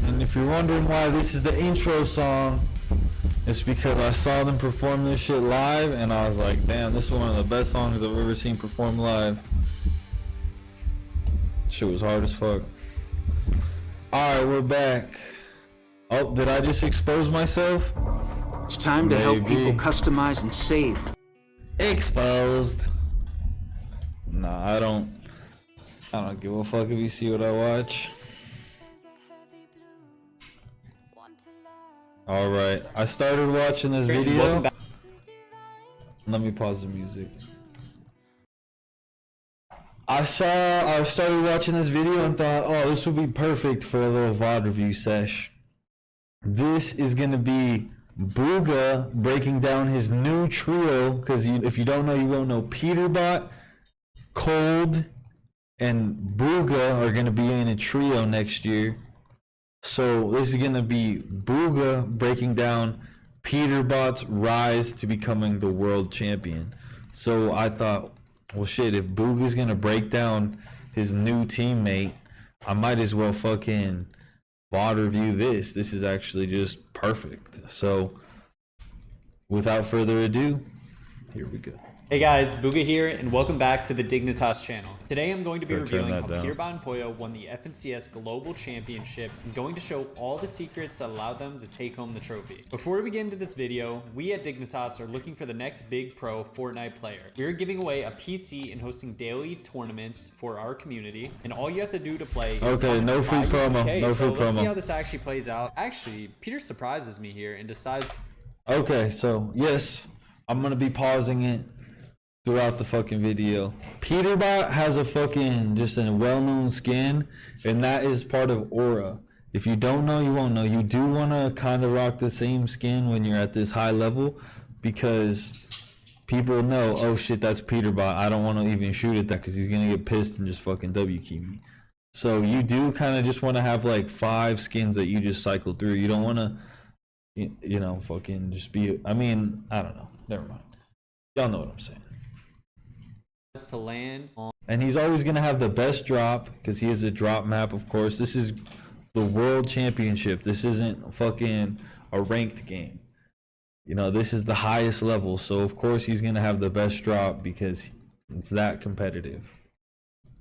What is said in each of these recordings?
And if you're wondering why this is the intro song, it's because I saw them perform this shit live and I was like, damn, this is one of the best songs I've ever seen performed live. Shit was hard as fuck. Alright, we're back. Oh, did I just expose myself? It's time to help people customize and save. Exposed. Nah, I don't give a fuck if you see what I watch. Alright, I started watching this video. Let me pause the music. I started watching this video and thought, oh, this would be perfect for a little VOD review sesh. This is gonna be Buhga breaking down his new trio, because if you don't know, you won't know. Peterbot, Cold, and Buhga are gonna be in a trio next year. So this is gonna be Buhga breaking down Peterbot's rise to becoming the world champion. So I thought, well shit, if Buhga's gonna break down his new teammate, I might as well fucking VOD review this. This is actually just perfect. So without further ado, here we go. Hey guys, Buhga here, and welcome back to the Dignitas channel. Today I'm going to be revealing how Peterbot and Pollo won the FNCS Global Championship and going to show all the secrets that allowed them to take home the trophy. Before we begin into this video, we at Dignitas are looking for the next big pro Fortnite player. We are giving away a PC and hosting daily tournaments for our community, and all you have to do to play is no free promo. Okay, no so free let's promo. see how this actually plays out. Actually, Peter surprises me here and decides... Okay, so yes, I'm gonna be pausing it throughout the fucking video. Peterbot has a fucking just a well-known skin, and that is part of Aura. If you don't know, you won't know. You do want to kind of rock the same skin when you're at this high level, because people know, oh shit, that's Peterbot. I don't want to even shoot at that because he's gonna get pissed and just fucking W key me. So you do kind of just want to have like 5 skins that you just cycle through. You don't want to, you know, fucking just be. I mean, I don't know. Never mind. Y'all know what I'm saying. to land on... And he's always going to have the best drop because he has a drop map, of course. This is the world championship. This isn't fucking a ranked game. You know, this is the highest level. So, of course, he's going to have the best drop because it's that competitive.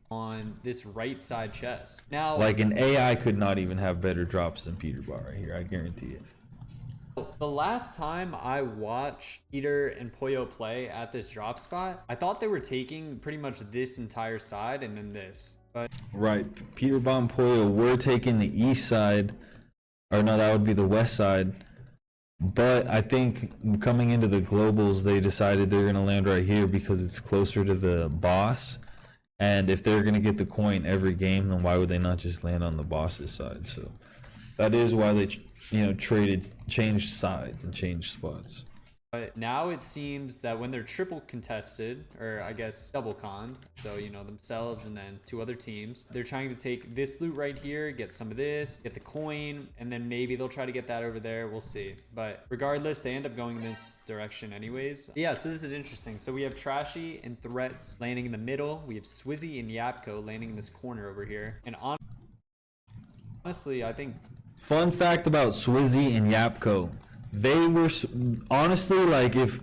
On this right side chest. Now, like an AI could not even have better drops than Peterbot right here. I guarantee it. the last time I watched Peter and Pollo play at this drop spot, I thought they were taking pretty much this entire side and then this. But right, Peterbot and Pollo were taking the east side, or no, that would be the west side. But I think coming into the globals, they decided they're going to land right here because it's closer to the boss. And if they're going to get the coin every game, then why would they not just land on the boss's side? So that is why they, you know, changed sides and changed spots. But now it seems that when they're triple contested, or I guess double conned, so you know, themselves and then 2 other teams, they're trying to take this loot right here, get some of this, get the coin, and then maybe they'll try to get that over there. We'll see. But regardless, they end up going in this direction anyways. Yeah, so this is interesting. So we have Trashy and Threats landing in the middle. We have Swizzy and Yapko landing in this corner over here. And honestly, I think... Fun fact about Swizzy and Yapko. They were honestly, like, if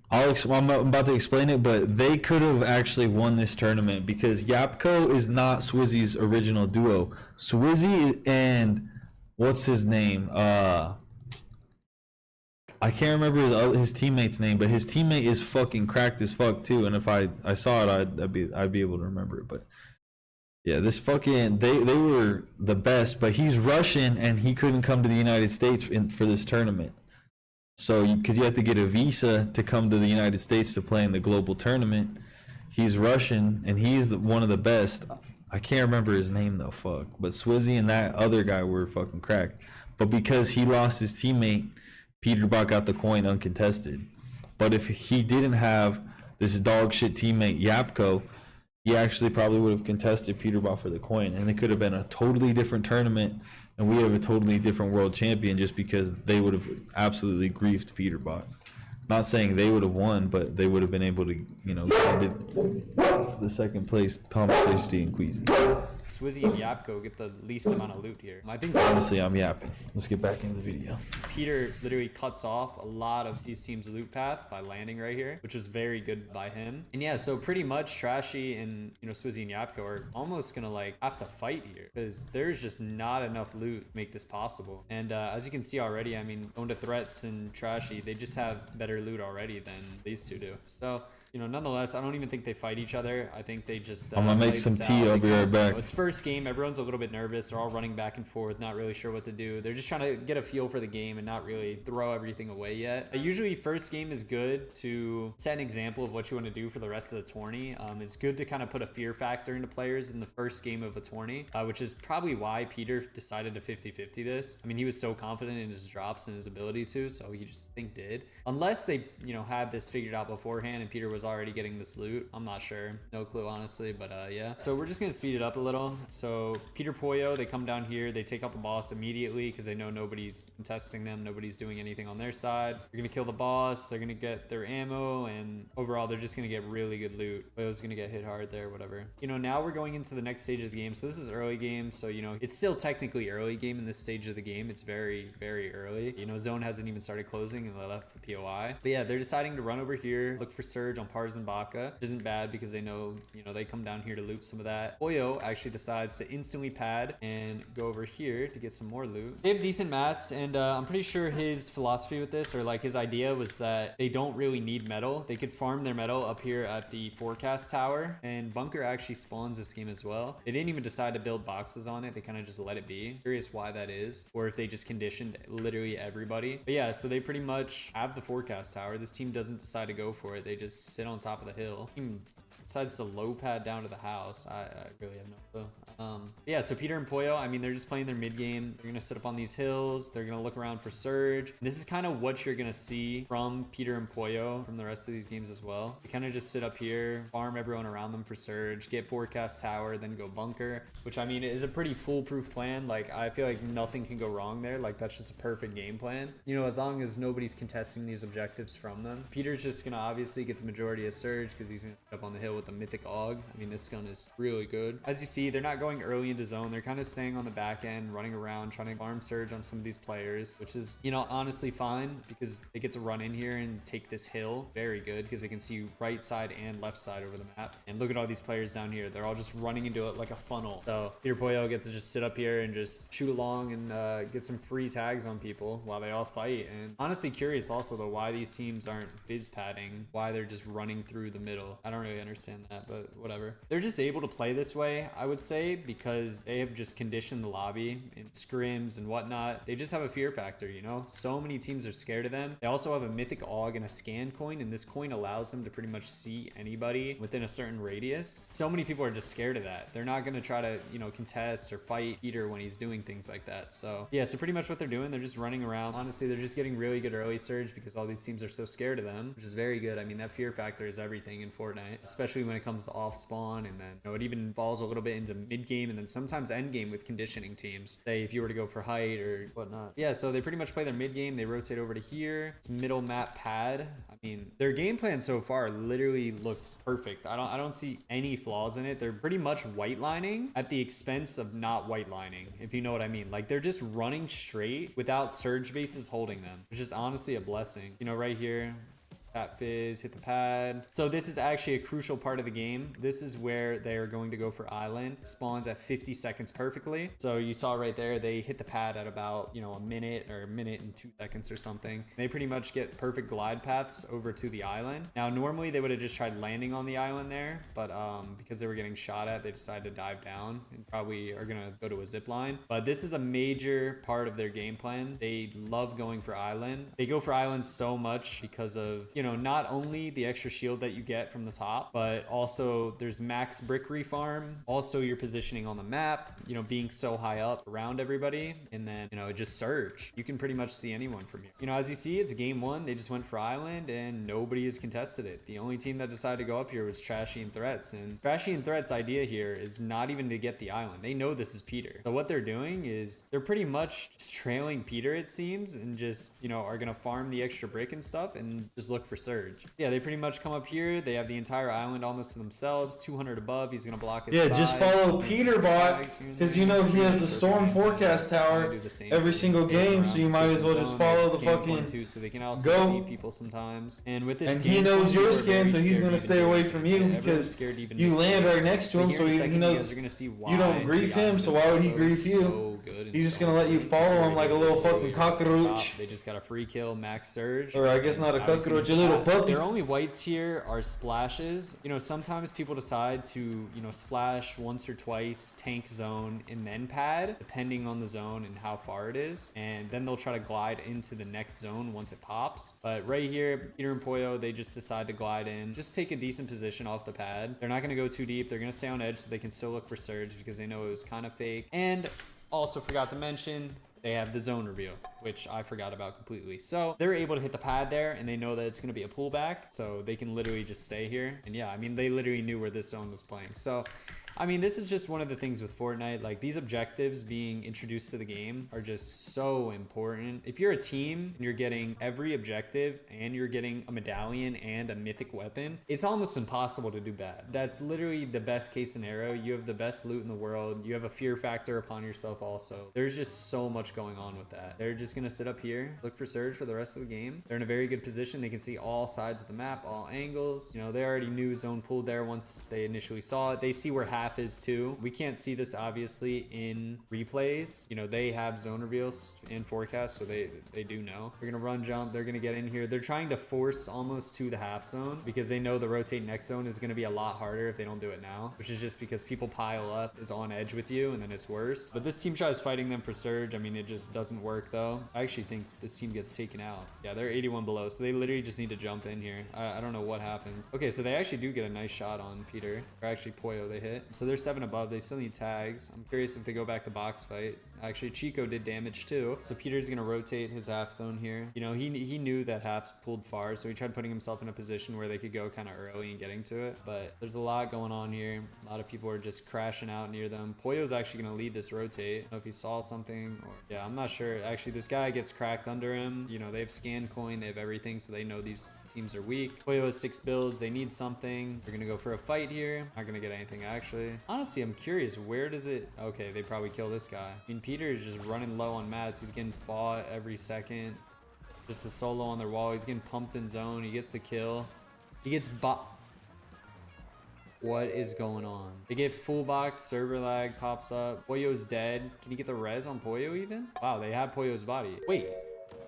I'm about to explain it, but they could have actually won this tournament because Yapko is not Swizzy's original duo. Swizzy and what's his name? I can't remember his teammate's name, but his teammate is fucking cracked as fuck too. And if I saw it, I'd be able to remember it. But yeah, this fucking they were the best, but he's Russian and he couldn't come to the United States for this tournament. So because you have to get a visa to come to the United States to play in the global tournament. He's Russian and he's one of the best. I can't remember his name though, fuck. But Swizzy and that other guy were fucking cracked. But because he lost his teammate, Peterbot got the coin uncontested. But if he didn't have this dog shit teammate Yapko, he actually probably would have contested Peterbot for the coin, and it could have been a totally different tournament, and we have a totally different world champion just because they would have absolutely griefed Peterbot. Not saying they would have won, but they would have been able to, you know, get the second place Thomas HD and Queasy. Swizzy and Yapko get the least amount of loot here. I think honestly, I'm yapping. Let's get back into the video. Peter literally cuts off a lot of these teams' loot path by landing right here, which was very good by him. And yeah, so pretty much Trashy and, you know, Swizzy and Yapko are almost gonna like have to fight here because there's just not enough loot to make this possible. And as you can see already, I mean, going to Threats and Trashy, they just have better loot already than these two do. So, you know, nonetheless, I don't even think they fight each other. I think they just... I'm gonna make some tea. I'll be right back. It's first game. Everyone's a little bit nervous. They're all running back and forth, not really sure what to do. They're just trying to get a feel for the game and not really throw everything away yet. Usually, first game is good to set an example of what you want to do for the rest of the tourney. It's good to kind of put a fear factor into players in the first game of a tourney, which is probably why Peter decided to 50-50 this. I mean, he was so confident in his drops and his ability to, so he just did. Unless they, you know, had this figured out beforehand and Peter was already getting this loot. I'm not sure. No clue, honestly, but yeah. So we're just going to speed it up a little. So Peter Pollo, they come down here. They take out the boss immediately because they know nobody's contesting them. Nobody's doing anything on their side. They're going to kill the boss. They're going to get their ammo, and overall, they're just going to get really good loot. Pollo's going to get hit hard there, whatever. You know, now we're going into the next stage of the game. So this is early game. So, you know, it's still technically early game in this stage of the game. It's very, very early. You know, zone hasn't even started closing and they left the POI. But yeah, they're deciding to run over here, look for Surge on Pars and Baka. Isn't bad because they know, you know, they come down here to loot some of that. Oyo actually decides to instantly pad and go over here to get some more loot. They have decent mats, and I'm pretty sure his philosophy with this, or like his idea, was that they don't really need metal. They could farm their metal up here at the forecast tower, and Bunker actually spawns this game as well. They didn't even decide to build boxes on it. They kind of just let it be. Curious why that is, or if they just conditioned literally everybody. But yeah, so they pretty much have the forecast tower. This team doesn't decide to go for it. They just sit on top of the hill. Decides to low pad down to the house. I really have no clue. Yeah, so Peter and Pollo, I mean, they're just playing their mid game. They're gonna sit up on these hills. They're gonna look around for Surge. This is kind of what you're gonna see from Peter and Pollo from the rest of these games as well. They kind of just sit up here, farm everyone around them for Surge, get forecast tower, then go bunker, which I mean is a pretty foolproof plan. Like, I feel like nothing can go wrong there. Like, that's just a perfect game plan. You know, as long as nobody's contesting these objectives from them. Peter's just gonna obviously get the majority of Surge because he's gonna sit up on the hill with the mythic AUG. I mean, this gun is really good. As you see, they're not going early into zone. They're kind of staying on the back end, running around, trying to farm Surge on some of these players, which is, you know, honestly fine because they get to run in here and take this hill. Very good because they can see you right side and left side over the map. And look at all these players down here. They're all just running into it like a funnel. So Peter Pollo gets to just sit up here and just shoot along and get some free tags on people while they all fight. And honestly curious also though why these teams aren't fizz padding, why they're just running through the middle. I don't really understand understand that, but whatever. They're just able to play this way, I would say, because they have just conditioned the lobby in scrims and whatnot. They just have a fear factor, you know? So many teams are scared of them. They also have a mythic AUG and a scan coin, and this coin allows them to pretty much see anybody within a certain radius. So many people are just scared of that. They're not going to try to, you know, contest or fight Peter when he's doing things like that. So yeah, so pretty much what they're doing, they're just running around. Honestly, they're just getting really good early surge because all these teams are so scared of them, which is very good. I mean, that fear factor is everything in Fortnite, especially when it comes to off spawn, and then, you know, it even falls a little bit into mid game and then sometimes end game with conditioning teams. Say if you were to go for height or whatnot. Yeah, so they pretty much play their mid game. They rotate over to here. It's middle map pad. I mean, their game plan so far literally looks perfect. I don't see any flaws in it. They're pretty much white lining at the expense of not white lining, if you know what I mean. Like, they're just running straight without surge bases holding them, which is honestly a blessing. You know, right here, tap fizz, hit the pad. So this is actually a crucial part of the game. This is where they are going to go for island. It spawns at 50 seconds perfectly. So you saw right there, they hit the pad at about, you know, a minute or a minute and 2 seconds or something. They pretty much get perfect glide paths over to the island. Now, normally they would have just tried landing on the island there, but because they were getting shot at, they decided to dive down and probably are gonna go to a zip line. But this is a major part of their game plan. They love going for island. They go for island so much because of, you know, not only the extra shield that you get from the top, but also there's max brick refarm. Also, your positioning on the map, you know, being so high up around everybody, and then, you know, just surge. You can pretty much see anyone from here. You know, as you see, it's game one. They just went for island and nobody has contested it. The only team that decided to go up here was Trashy and Threats, and Trashy and Threats' idea here is not even to get the island. They know this is Peter. So what they're doing is they're pretty much just trailing Peter, it seems, and just, you know, are gonna farm the extra brick and stuff and just look for surge. Yeah, they pretty much come up here. They have the entire island almost to themselves. 200 above. He's gonna block it. Yeah, just follow Peterbot, because you know he has the storm forecast tower every single game, so you might as well just follow the fucking so they can also see people sometimes. And with this, and he knows your skin, so he's gonna stay away from you because you land right next to him, so he knows you don't grief him. So why would he grief you? He's just gonna let you follow him like a little fucking cockroach. They just got a free kill, max surge. Or I guess not a cockroach, a little puppy. Their only whites here are splashes. You know, sometimes people decide to, you know, splash once or twice, tank zone, and then pad, depending on the zone and how far it is. And then they'll try to glide into the next zone once it pops. But right here, Peter and Pollo, they just decide to glide in. Just take a decent position off the pad. They're not going to go too deep. They're going to stay on edge so they can still look for surge because they know it was kind of fake. And also forgot to mention, they have the zone reveal, which I forgot about completely. So they're able to hit the pad there, and they know that it's going to be a pullback, so they can literally just stay here. And yeah, I mean, they literally knew where this zone was playing. So I mean, this is just one of the things with Fortnite. Like, these objectives being introduced to the game are just so important. If you're a team and you're getting every objective and you're getting a medallion and a mythic weapon, it's almost impossible to do bad. That's literally the best case scenario. You have the best loot in the world. You have a fear factor upon yourself also. There's just so much going on with that. They're just going to sit up here, look for surge for the rest of the game. They're in a very good position. They can see all sides of the map, all angles. You know, they already knew zone pulled there once they initially saw it. They see where half is too. We can't see this obviously in replays. You know, they have zone reveals and forecasts, so they do know. They're gonna run jump. They're gonna get in here. They're trying to force almost to the half zone because they know the rotate next zone is gonna be a lot harder if they don't do it now, which is just because people pile up, is on edge with you, and then it's worse. But this team tries fighting them for surge. I mean, it just doesn't work though. I actually think this team gets taken out. Yeah, they're 81 below, so they literally just need to jump in here. I don't know what happens. Okay, so they actually do get a nice shot on Peter, or actually Pollo they hit. So they're 7 above. They still need tags. I'm curious if they go back to box fight. Actually, Chico did damage too. So Peter's gonna rotate his half zone here. You know, he knew that half pulled far, so he tried putting himself in a position where they could go kind of early and getting to it. But there's a lot going on here. A lot of people are just crashing out near them. Pollo's actually gonna lead this rotate. I don't know if he saw something or yeah, I'm not sure. Actually, this guy gets cracked under him. You know, they have scan coin, they have everything, so they know these teams are weak. Pollo has 6 builds. They need something. They're gonna go for a fight here. Not gonna get anything actually. Honestly, I'm curious, where does it... Okay, they probably kill this guy. I mean, Peter is just running low on mats. He's getting fought every second. Just a solo on their wall. He's getting pumped in zone. He gets the kill. He gets What is going on? They get full box, server lag pops up. Pollo's dead. Can you get the res on Pollo even? Wow, they have Pollo's body. Wait,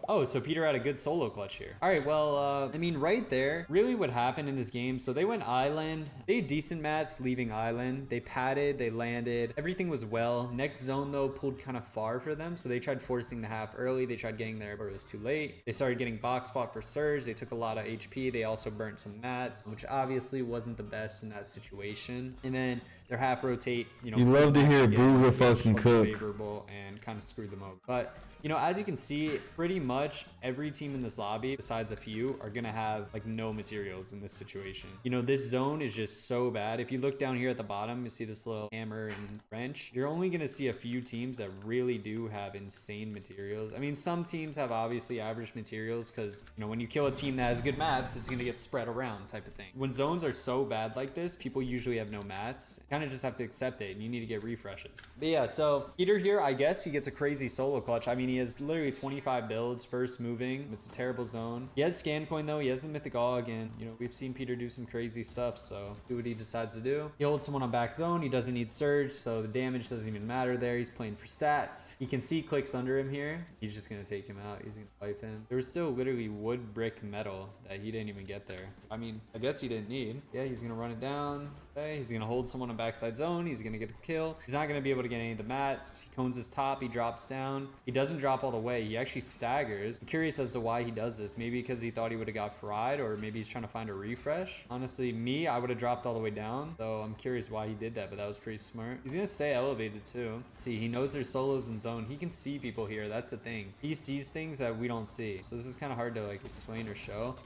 Oh, so Peter had a good solo clutch here. All right, well, I mean, right there, really what happened in this game, so they went island. They had decent mats leaving island. They padded, they landed. Everything was well. Next zone, though, pulled kind of far for them, so they tried forcing the half early. They tried getting there, but it was too late. They started getting box fought for surge. They took a lot of HP. They also burnt some mats, which obviously wasn't the best in that situation. And then their half rotate, you know, you love to hear Buhga fucking cook. Favorable and kind of screwed them over. But you know, as you can see, pretty much every team in this lobby, besides a few, are gonna have like no materials in this situation. You know, this zone is just so bad. If you look down here at the bottom, you see this little hammer and wrench. You're only gonna see a few teams that really do have insane materials. I mean, some teams have obviously average materials because, you know, when you kill a team that has good mats, it's gonna get spread around type of thing. When zones are so bad like this, people usually have no mats. Kind of just have to accept it, and you need to get refreshes. But yeah, so Peter here, I guess he gets a crazy solo clutch. I mean, he has literally 25 builds, first moving. It's a terrible zone. He has scan coin though. He has the mythic og, and you know, we've seen Peter do some crazy stuff, so do what he decides to do. He holds someone on back zone. He doesn't need surge, so the damage doesn't even matter there. He's playing for stats. He can see clicks under him here. He's just gonna take him out. He's gonna wipe him. There was still literally wood, brick, metal that he didn't even get there. I mean, I guess he didn't need. Yeah, he's gonna run it down. Okay, he's gonna hold someone on backside zone. He's gonna get a kill. He's not gonna be able to get any of the mats. He cones his top. He drops down. He doesn't drop all the way. He actually staggers. I'm curious as to why he does this. Maybe because he thought he would have got fried, or maybe he's trying to find a refresh. Honestly, me, I would have dropped all the way down. So I'm curious why he did that, but that was pretty smart. He's gonna stay elevated too. See, he knows there's solos in zone. He can see people here. That's the thing. He sees things that we don't see. So this is kind of hard to like explain or show.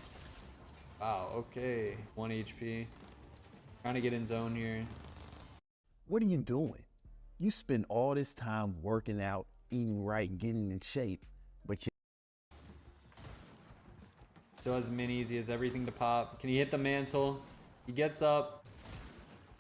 Wow, okay. 1 HP. Trying to get in zone here. What are you doing? You spend all this time working out, eating right, getting in shape, but you still has minis. He has everything to pop. Can he hit the mantle? He gets up.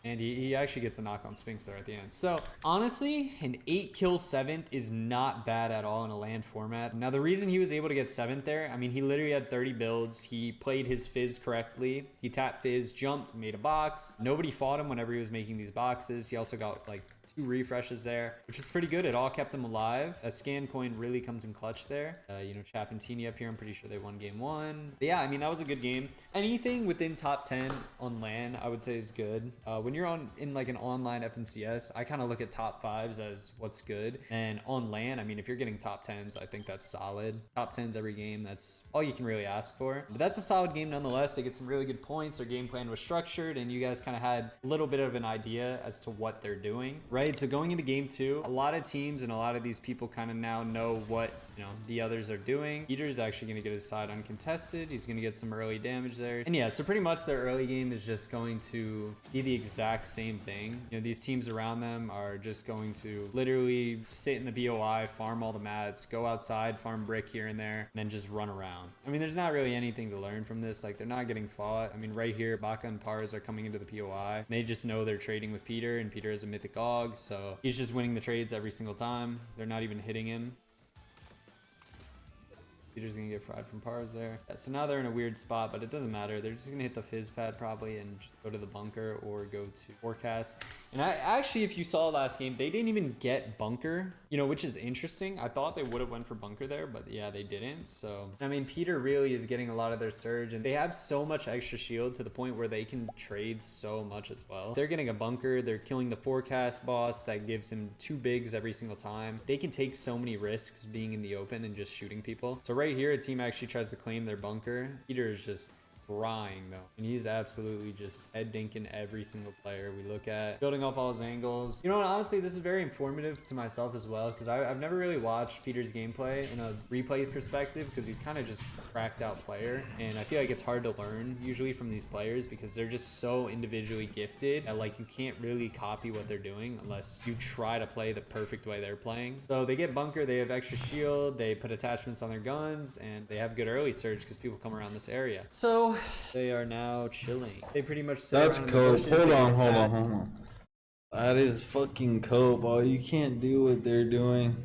And he actually gets a knock on Sphinx there at the end. So honestly, an 8 kill 7th is not bad at all in a land format. Now the reason he was able to get 7th there, I mean, he literally had 30 builds. He played his fizz correctly. He tapped fizz, jumped, made a box. Nobody fought him whenever he was making these boxes. He also got like 2 refreshes there, which is pretty good. It all kept him alive. That scan coin really comes in clutch there. You know, Chap and Teeny up here, I'm pretty sure they won game 1. But yeah, I mean, that was a good game. Anything within top 10 on LAN, I would say is good. When you're in like an online FNCS, I kind of look at top 5s as what's good. And on LAN, I mean, if you're getting top 10s, I think that's solid. Top 10s every game, that's all you can really ask for. But that's a solid game nonetheless. They get some really good points. Their game plan was structured, and you guys kind of had a little bit of an idea as to what they're doing, right? So going into game 2, a lot of teams and a lot of these people kind of now know what, you know, the others are doing. Peter's actually going to get his side uncontested. He's going to get some early damage there. And yeah, so pretty much their early game is just going to be the exact same thing. You know, these teams around them are just going to literally sit in the BOI, farm all the mats, go outside, farm brick here and there, and then just run around. I mean, there's not really anything to learn from this. Like, they're not getting fought. I mean, right here, Baka and Pars are coming into the POI. They just know they're trading with Peter, and Peter has a mythic og, so he's just winning the trades every single time. They're not even hitting him. Peter's gonna get fried from Pars there. Yeah, so now they're in a weird spot, but it doesn't matter. They're just gonna hit the fizz pad probably and just go to the bunker or go to forecast. And I actually, if you saw last game, they didn't even get bunker, you know, which is interesting. I thought they would have went for bunker there, but yeah, they didn't. So, I mean, Peter really is getting a lot of their surge, and they have so much extra shield to the point where they can trade so much as well. They're getting a bunker. They're killing the forecast boss that gives him 2 bigs every single time. They can take so many risks being in the open and just shooting people. So right here, a team actually tries to claim their bunker. Peter is just crying though, and he's absolutely just head dinking every single player we look at, building off all his angles. You know what, honestly, this is very informative to myself as well, because I've never really watched Peter's gameplay in a replay perspective, because he's kind of just a cracked out player, and I feel like it's hard to learn usually from these players because they're just so individually gifted that like you can't really copy what they're doing unless you try to play the perfect way they're playing. So they get bunker, they have extra shield, they put attachments on their guns, and they have good early surge because people come around this area. So they are now chilling. They pretty much sit that's around cope. in the bushes. Hold on. That is fucking cope. Oh, you can't do what they're doing.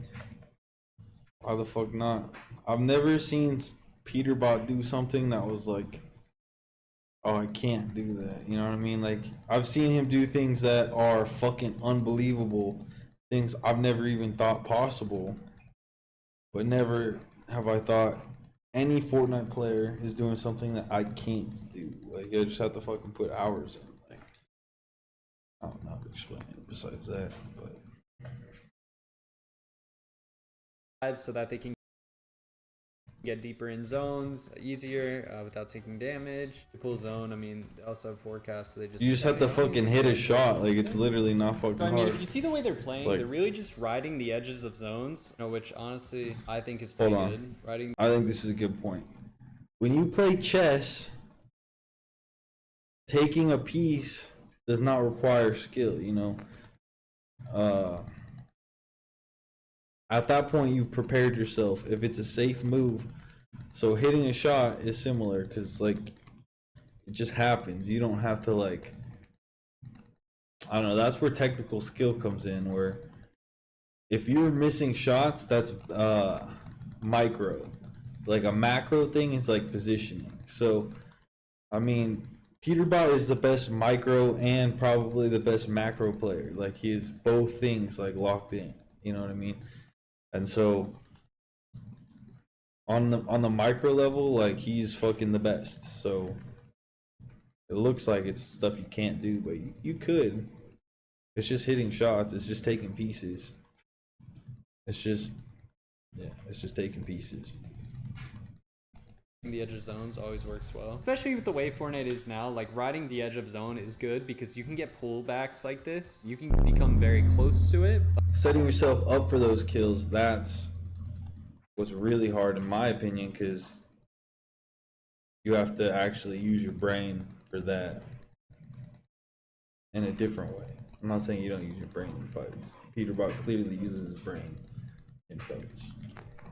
Why the fuck not? I've never seen Peterbot do something that was like, oh, I can't do that. You know what I mean? Like, I've seen him do things that are fucking unbelievable. Things I've never even thought possible. But never have I thought any Fortnite player is doing something that I can't do. Like, I just have to fucking put hours in. Like, I don't know how to explain it besides that, but. So that they can get deeper in zones easier without taking damage. The cool zone, I mean, they also have forecasts, so they just... You just have to fucking hit a shot. Like, it's literally not fucking hard. I mean, if you see the way they're playing, like, they're really just riding the edges of zones, you know, which honestly, I think is pretty good. Riding. I think this is a good point. When you play chess, taking a piece does not require skill, you know? At that point, you've prepared yourself. If it's a safe move, so hitting a shot is similar because, like, it just happens. You don't have to, like, I don't know. That's where technical skill comes in. Where if you're missing shots, that's micro. Like a macro thing is like positioning. So, I mean, Peterbot is the best micro and probably the best macro player. Like, he is both things like locked in. You know what I mean? And so on the micro level, like, he's fucking the best. So it looks like it's stuff you can't do, but you could. It's just hitting shots. It's just taking pieces. It's just taking pieces. The edge of zones always works well, especially with the way Fortnite is now. Like, riding the edge of zone is good because you can get pullbacks like this. You can become very close to it. Setting yourself up for those kills, that's what's really hard in my opinion, because you have to actually use your brain for that in a different way. I'm not saying you don't use your brain in fights. Peterbot clearly uses his brain in fights,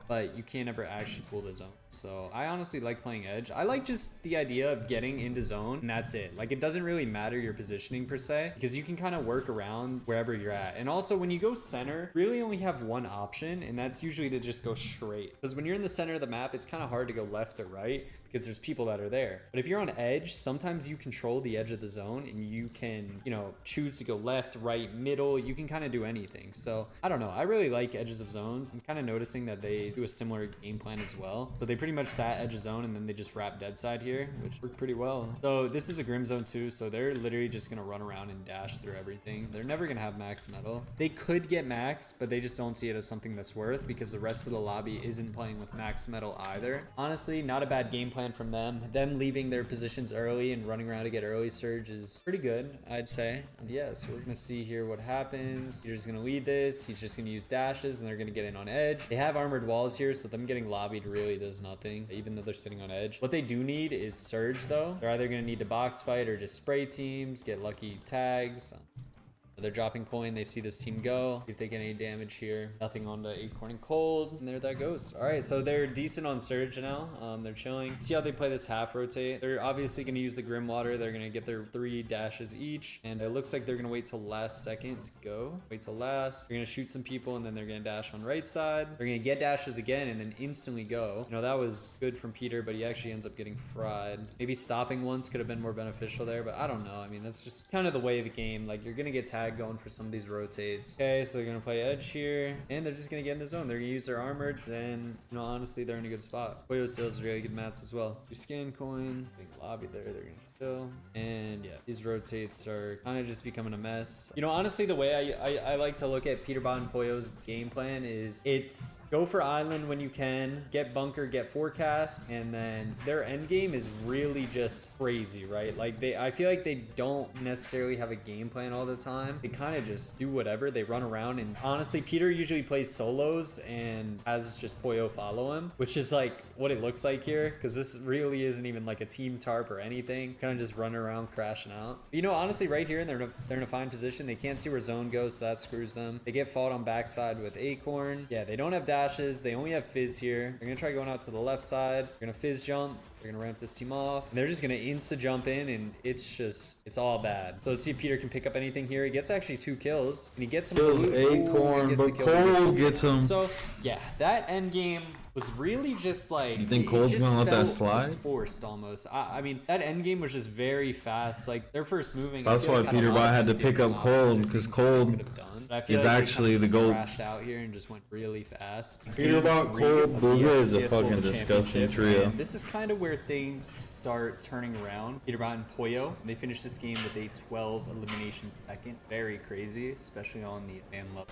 but you can't ever actually pull the zone. So I honestly like playing edge. I like just the idea of getting into zone and that's it. Like, it doesn't really matter your positioning per se, because you can kind of work around wherever you're at. And also when you go center, really only have one option, and that's usually to just go straight. Because when you're in the center of the map, it's kind of hard to go left or right because there's people that are there. But if you're on edge, sometimes you control the edge of the zone and you can, you know, choose to go left, right, middle. You can kind of do anything. So I don't know. I really like edges of zones. I'm kind of noticing that they do a similar game plan as well. So they pretty much sat edge of zone and then they just wrap dead side here, which worked pretty well. So this is a grim zone too. So they're literally just going to run around and dash through everything. They're never going to have max metal. They could get max, but they just don't see it as something that's worth because the rest of the lobby isn't playing with max metal either. Honestly, not a bad game plan from them. Them leaving their positions early and running around to get early surge is pretty good, I'd say. And yeah, so we're going to see here what happens. He's just going to lead this. He's just going to use dashes and they're going to get in on edge. They have armored walls here, so them getting lobbied really does nothing, even though they're sitting on edge. What they do need is surge though. They're either going to need to box fight or just spray teams, get lucky tags. They're dropping coin. They see this team go. See if they get any damage here. Nothing on the Acorn and Cold. And there that goes. All right, so they're decent on Surge now. They're chilling. See how they play this half rotate. They're obviously going to use the Grim Water. They're going to get their 3 dashes each. And it looks like they're going to wait till last second to go. Wait till last. They're going to shoot some people and then they're going to dash on right side. They're going to get dashes again and then instantly go. You know, that was good from Peter, but he actually ends up getting fried. Maybe stopping once could have been more beneficial there, but I don't know. I mean, that's just kind of the way of the game. Like, you're going to get tagged going for some of these rotates. Okay, so they're gonna play edge here and they're just gonna get in the zone. They're gonna use their armoreds and, you know, honestly, they're in a good spot. Poyo steals really good mats as well. You scan coin, big lobby there, they're gonna chill. And yeah, these rotates are kind of just becoming a mess. You know, honestly, the way I like to look at Peterbot and Poyo's game plan is it's go for island when you can, get bunker, get forecast, and then their end game is really just crazy, right? Like, I feel like they don't necessarily have a game plan all the time. They kind of just do whatever. They run around, and honestly, Peter usually plays solos and has just Poyo follow him, which is like what it looks like here, because this really isn't even like a team tarp or anything. Kind of just running around crashing out. But, you know, honestly, right here, they're in a fine position. They can't see where zone goes, so that screws them. They get fought on backside with Acorn. Yeah, they don't have dashes. They only have Fizz here. They're gonna try going out to the left side. They're gonna Fizz jump. They're gonna ramp this team off. And they're just gonna insta jump in, and it's all bad. So let's see if Peter can pick up anything here. He gets actually 2 kills, and he gets some kills Acorn, but Cold gets him. So yeah, that end game was really just like, you think Cole's gonna let that slide? Forced almost. I mean, that end game was just very fast. Like their first moving. That's why Peterbot had to pick up Cole, because Cole is actually the goal. Crashed out here and just went really fast. Peterbot, Cole, Buhga is a fucking disgusting trio. This is kind of where things start turning around. Peterbot and Pollo, they finished this game with a 12 elimination second. Very crazy, especially on the fan level.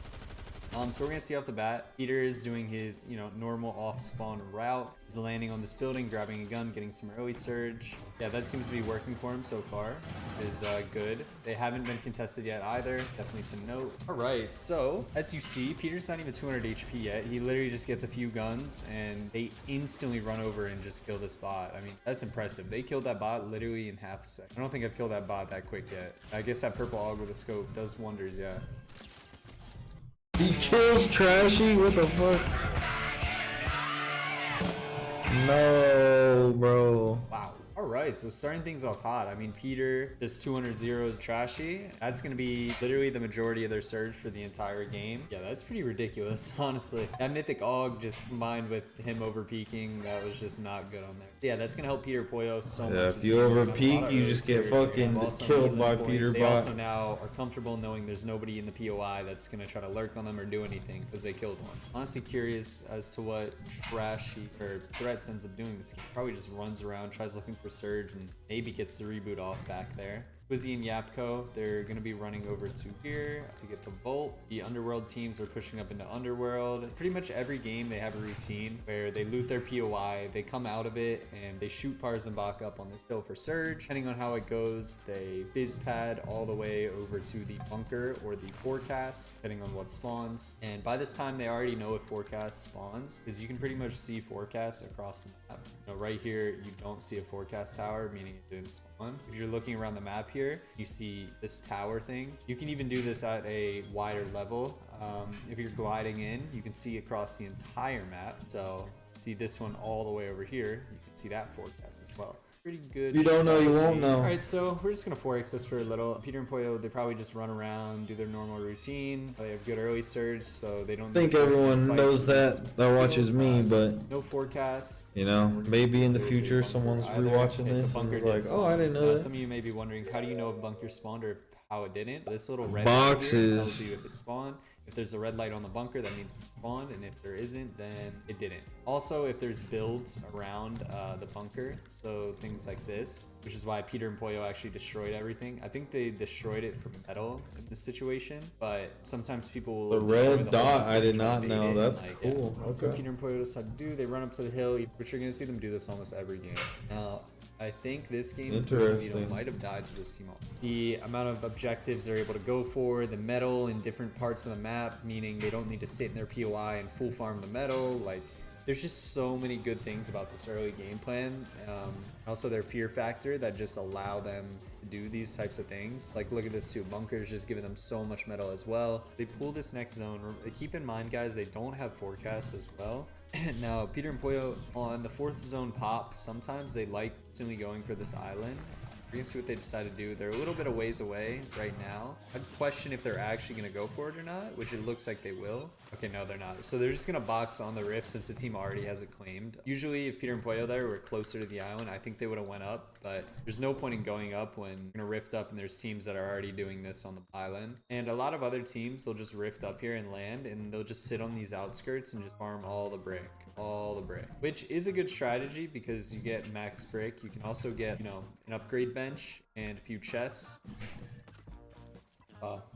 So we're gonna see off the bat, Peter is doing his, normal off-spawn route. He's landing on this building, grabbing a gun, getting some early surge. Yeah, that seems to be working for him so far. Is good. They haven't been contested yet either. Definitely to note. All right, so as you see, Peter's not even 200 HP yet. He literally just gets a few guns, and they instantly run over and just kill this bot. I mean, that's impressive. They killed that bot literally in half a second. I don't think I've killed that bot that quick yet. I guess that purple AUG with a scope does wonders, yeah. He kills Trashy? What the fuck? No, bro. Wow. Alright, so starting things off hot. I mean, Peter, just 200 zeros Trashy. That's going to be literally the majority of their surge for the entire game. Yeah, that's pretty ridiculous, honestly. That mythic AUG just combined with him over peaking, that was just not good on there. Yeah, that's going to help Peter Pollo so much. Yeah, if you over peak, you just get fucking killed by Peterbot. They also now are comfortable knowing there's nobody in the POI that's going to try to lurk on them or do anything because they killed one. Honestly curious as to what Trashy or Threats ends up doing this game. Probably just runs around, tries looking for surge, and maybe gets the reboot off back there. Quizzy and Yapko, they're going to be running over to here to get the Volt. The Underworld teams are pushing up into Underworld. Pretty much every game they have a routine where they loot their POI, they come out of it, and they shoot Parzenbach up on this hill for surge. Depending on how it goes, they fizz pad all the way over to the bunker or the forecast, depending on what spawns. And by this time, they already know if forecast spawns, because you can pretty much see forecasts across the map. Right here, you don't see a forecast tower, meaning it didn't spawn. If you're looking around the map here, you see this tower thing. You can even do this at a wider level. If you're gliding in, you can see across the entire map. So see this one all the way over here. You can see that forecast as well. Pretty good. You don't know, you won't know. All right, so we're just gonna 4x this for a little. Peter and Pollo, they probably just run around, do their normal routine. They have good early surge, so they don't. I think everyone knows that watches me, but no forecast. Maybe in the future someone's rewatching this and is like, oh, I didn't know that. Some of you may be wondering, how do you know if bunker spawned or how it didn't? This little red boxes tells you if it spawned. If there's a red light on the bunker, that means it spawned, and if there isn't, then it didn't. Also, if there's builds around the bunker, so things like this, which is why Peter and Pollo actually destroyed everything. I think they destroyed it from metal in this situation, but sometimes people will the red dot, I did not know. That's cool. Yeah. Okay. So Peter and Pollo decide to do, they run up to the hill, but you're gonna see them do this almost every game. Now, I think this game might have died to the CMOS. The amount of objectives they're able to go for, the metal in different parts of the map, meaning they don't need to sit in their POI and full farm the metal. Like, there's just so many good things about this early game plan. Also their fear factor that just allow them to do these types of things. Like, look at this too. Bunker's just giving them so much metal as well. They pull this next zone. Keep in mind, guys, they don't have forecasts as well. Now, Peter and Pollo on the 4th zone pop, sometimes they like instantly going for this island. We're gonna see what they decide to do. They're a little bit of ways away right now. I'd question if they're actually gonna go for it or not, which it looks like they will. Okay, no, they're not. So they're just gonna box on the rift since the team already has it claimed. Usually, if Peter and Pollo there were closer to the island, I think they would have went up, but there's no point in going up when you're gonna rift up and there's teams that are already doing this on the island. And a lot of other teams, they'll just rift up here and land, and they'll just sit on these outskirts and just farm all the brick, which is a good strategy because you get max brick. You can also get, an upgrade bench and a few chests.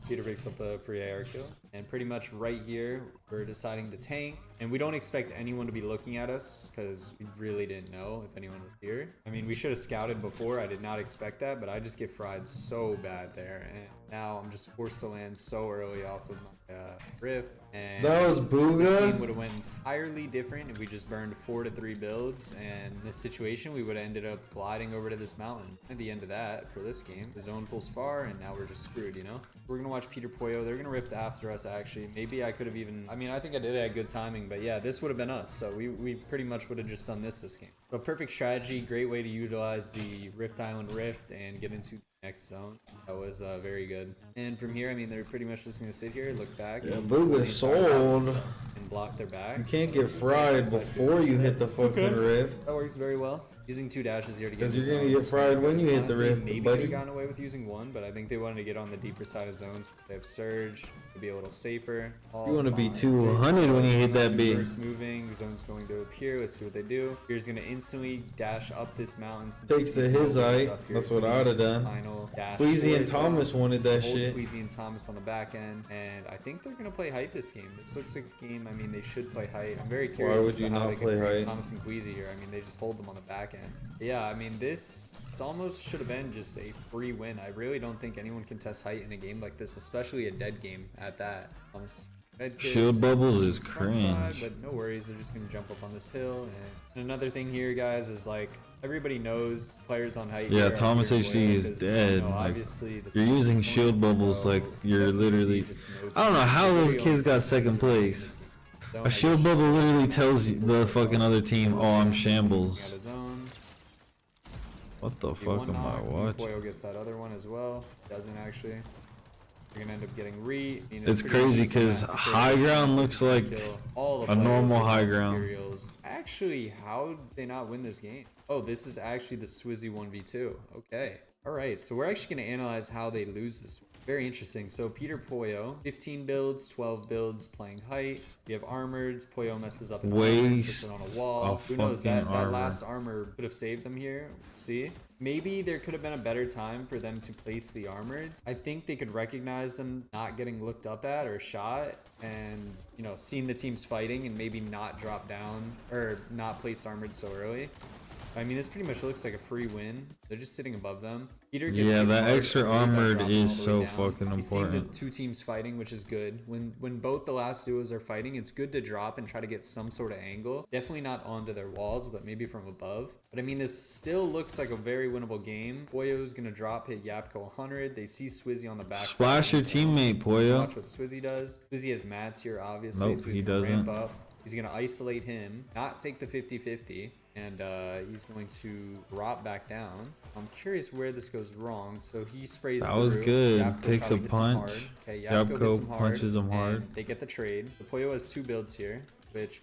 Peter picks up a free AR kill. And pretty much right here, we're deciding to tank. And we don't expect anyone to be looking at us because we really didn't know if anyone was here. I mean, we should have scouted before. I did not expect that, but I just get fried so bad there. And now I'm just forced to land so early off of my rift. And that was Buhga. This game would have went entirely different if we just burned 4 to 3 builds. And in this situation, we would have ended up gliding over to this mountain. At the end of that, for this game, the zone pulls far, and now we're just screwed, We're going to watch Peter Pollo. They're going to rift after us, actually. Maybe I could have even... I mean, I think I did it at good timing, but yeah, this would have been us. So we pretty much would have just done this game. So perfect strategy, great way to utilize the Rift Island rift and get into next zone. That was very good. And from here, I mean, they're pretty much just gonna sit here, look back. Yeah, Buhga sold. And block their back. You can't get fried before you hit the fucking rift. That works very well. Using 2 dashes here to get. Because you're gonna get fried when you hit the rift, maybe buddy. could have gotten away with using 1, but I think they wanted to get on the deeper side of zones. They have surge to be a little safer. You want to be 200 when you hit that beat. First moving, zone's going to appear. Let's see what they do. Here's gonna instantly dash up this mountain. Takes the his eye. That's what I'd have done. Queasy and Thomas wanted that shit. Queasy and Thomas on the back end, and I think they're gonna play height this game. This looks like a game. I mean, they should play height. I'm very curious as to how they can play Thomas and Queasy here. I mean, they just hold them on the back end. But yeah, I mean, this almost should have been just a free win. I really don't think anyone can test height in a game like this, especially a dead game at that. Shield bubbles is cringe. Side, but no worries, they're just gonna jump up on this hill. And another thing here, guys, is like everybody knows players on height. Yeah, Thomas HD is dead. You know, obviously, you're using shield bubbles like you're literally. I don't know how those kids got second place. A shield bubble literally tells you the fucking other team, "Oh, I'm shambles." What the fuck am I watching? Poyo gets that other one as well. Doesn't actually. You're gonna end up getting It's crazy because high ground looks like a normal high ground. Actually, how did they not win this game? Oh, this is actually the Swizzy 1v2. Okay. All right. So we're actually gonna analyze how they lose this. Very interesting. So Peter Poyo, 15 builds, 12 builds, playing height. We have armored. Poyo messes up an armor, puts it on a wall. Who knows, that last armor could have saved them here. See? Maybe there could have been a better time for them to place the armored. I think they could recognize them not getting looked up at or shot and, you know, seeing the teams fighting and maybe not drop down or not place armored so early. I mean, this pretty much looks like a free win. They're just sitting above them. Peter gets that extra armored is so fucking important. Seen the 2 teams fighting, which is good. When both the last duos are fighting, it's good to drop and try to get some sort of angle. Definitely not onto their walls, but maybe from above. But I mean, this still looks like a very winnable game. Poyo's gonna drop, hit Yapko 100. They see Swizzy on the back. Splash your teammate, Poyo. Watch what Swizzy does. Swizzy has mats here, obviously. Nope, so he doesn't. Ramp up. He's gonna isolate him, not take the 50-50. And he's going to drop back down. I'm curious where this goes wrong. So he sprays. That was good. Yapko takes a punch. Okay, Yapko punches him hard. They get the trade. The Poyo has 2 builds here, which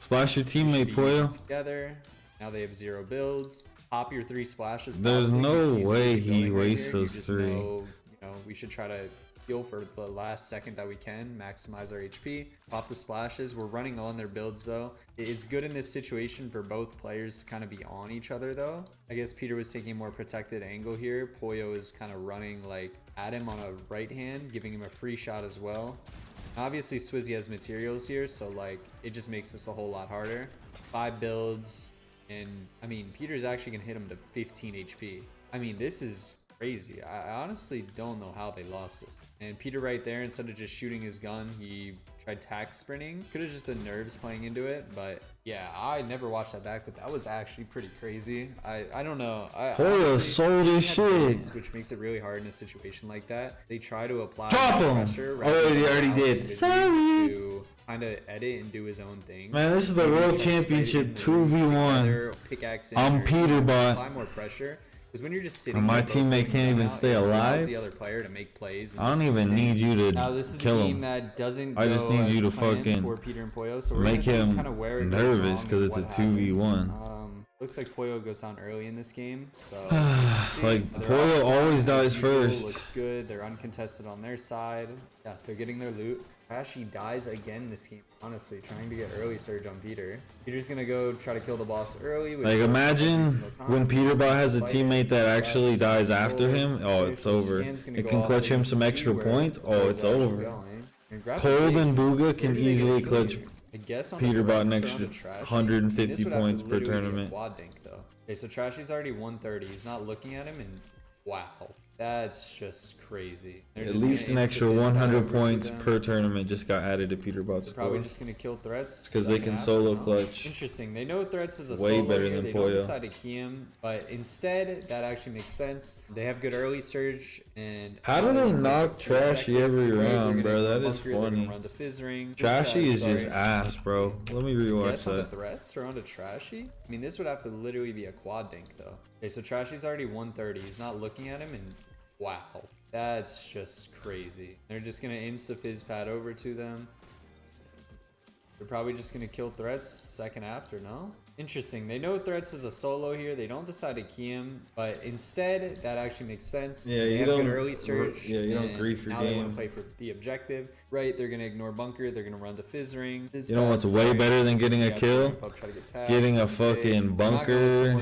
splash your teammate, Poyo. Together. Now they have 0 builds. Pop your 3 splashes. There's no way he wastes those 3. You know, we should try to heal for the last second that we can, maximize our HP, pop the splashes. We're running on their builds though. It's good in this situation for both players to kind of be on each other though. I guess Peter was taking a more protected angle here. Poyo is kind of running like at him on a right hand, giving him a free shot as well. Obviously Swizzy has materials here, so like it just makes this a whole lot harder. 5 builds, and I mean Peter's actually gonna hit him to 15 HP. I mean, this is crazy. I honestly don't know how they lost this. And Peter right there, instead of just shooting his gun, he tried tack sprinting. Could have just been nerves playing into it, but yeah, I never watched that back, but that was actually pretty crazy. I don't know. Poyo sold his shit, which makes it really hard in a situation like that. They try to apply pressure. Oh, he already did. Sorry. To kind of edit and do his own thing. Man, this is the World Championship 2v1. Pickaxe I'm Peterbot. Apply more pressure. Because when you're just sitting, my teammate can't even stay alive. The other player to make plays. I don't even need you to now, this is kill a game him. That doesn't I just need you to fucking for Peter and Poyo, so make him nervous because it's a 2v1. Looks like Poyo goes down early in this game, so like Poyo always dies first. Looks good. They're uncontested on their side. Yeah, they're getting their loot. Trashy dies again this game, honestly, trying to get early surge on Peter. Peter's gonna go try to kill the boss early. Like, imagine when Peterbot has a teammate that actually dies after him. Oh, it's over. It can clutch him some extra points. Oh, it's over. Cold and Buhga can easily clutch Peterbot an extra 150 points per tournament. Okay, so Trashy's already 130. He's not looking at him, and wow. That's just crazy. At least an extra 100 points per tournament just got added to Peterbot's score. Probably just gonna kill Threats because they can solo clutch. Interesting. They know Threats is a way solo better here. than They Poyo. don't decide to key him, but instead that actually makes sense. They have good early surge, and how do they knock Trashy every round, bro? That is funny. Run the Fizz ring. Trashy is just ass, bro. Let me rewatch that. Threats are onto Trashy. I mean, this would have to literally be a quad dink though. Okay, so Trashy's already 130. He's not looking at him, and wow, that's just crazy. They're just gonna insta fizz pad over to them. They're probably just going to kill Threats second after, no? Interesting. They know Threats is a solo here. They don't decide to key him, but instead, that actually makes sense. Yeah, they you have don't. good early surge. Yeah, you don't grief your now they want to game. play for the objective, right? They're going to ignore bunker. They're going to run to fizz ring. You know what's way better than getting a kill? Getting a fucking bunker,